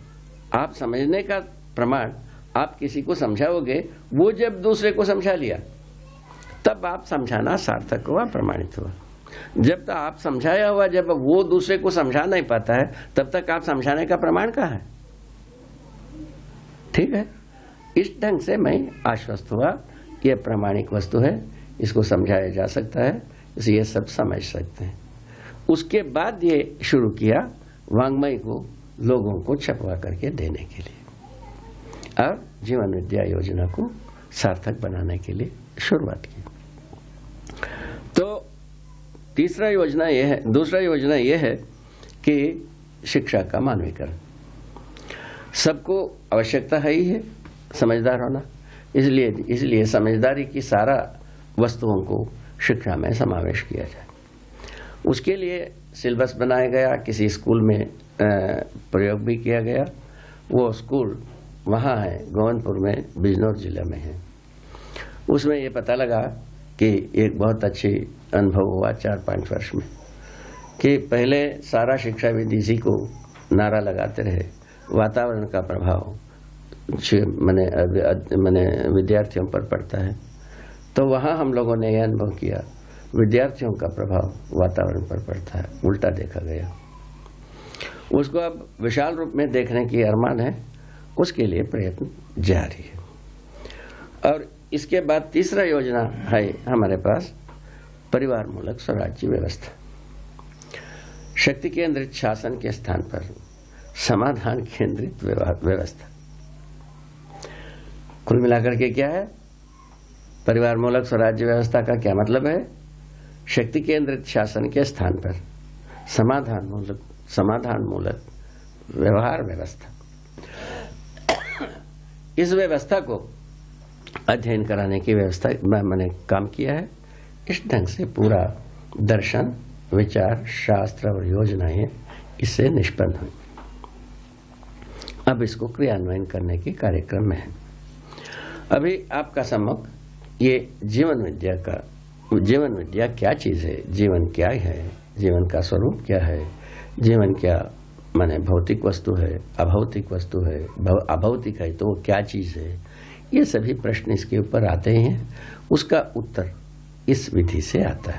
आप समझने का प्रमाण आप किसी को समझाओगे, वो जब दूसरे को समझा लिया तब आप समझाना सार्थक हुआ, प्रमाणित हुआ। जब तक आप समझाया हुआ जब वो दूसरे को समझा नहीं पाता है तब तक आप समझाने का प्रमाण कहाँ है? ठीक है, इस ढंग से मैं आश्वस्त हुआ कि यह प्रामाणिक वस्तु है, इसको समझाया जा सकता है, इसे ये सब समझ सकते हैं। उसके बाद ये शुरू किया वांग्मय को लोगों को छपवा करके देने के लिए और जीवन विद्या योजना को सार्थक बनाने के लिए शुरुआत की। तो दूसरा योजना यह है कि शिक्षा का मानवीकरण। सबको आवश्यकता है ही है समझदार होना, इसलिए समझदारी की सारा वस्तुओं को शिक्षा में समावेश किया जाए। उसके लिए सिलेबस बनाया गया, किसी स्कूल में प्रयोग भी किया गया। वो स्कूल वहाँ है गोविंदपुर में, बिजनौर जिले में है। उसमें ये पता लगा कि एक बहुत अच्छी अनुभव हुआ 4-5 वर्ष में कि पहले सारा शिक्षाविद इसी को नारा लगाते रहे, वातावरण का प्रभाव मैंने विद्यार्थियों पर पड़ता है। तो वहाँ हम लोगों ने यह अनुभव किया विद्यार्थियों का प्रभाव वातावरण पर पड़ता है, उल्टा देखा गया। उसको अब विशाल रूप में देखने की अरमान है, उसके लिए प्रयत्न जारी है। और इसके बाद तीसरा योजना है हमारे पास परिवार मूलक स्वराज्य व्यवस्था। शक्ति केंद्रित शासन के स्थान पर समाधान केंद्रित व्यवस्था। कुल मिलाकर के क्या है परिवार मूलक स्वराज्य व्यवस्था का क्या मतलब है? शक्ति केंद्रित शासन के स्थान पर समाधान मूलक व्यवहार व्यवस्था। इस व्यवस्था को अध्ययन कराने की व्यवस्था मैंने काम किया है। इस ढंग से पूरा दर्शन, विचार, शास्त्र और योजनाएं इससे निष्पन्न हुई। अब इसको क्रियान्वयन करने के कार्यक्रम में है। अभी आपका सम्मुख ये जीवन विद्या क्या चीज है, जीवन क्या है, जीवन का स्वरूप क्या है, जीवन क्या माने भौतिक वस्तु है, अभौतिक वस्तु है, अभौतिक है तो वो क्या चीज है, ये सभी प्रश्न इसके ऊपर आते हैं। उसका उत्तर इस विधि से आता है।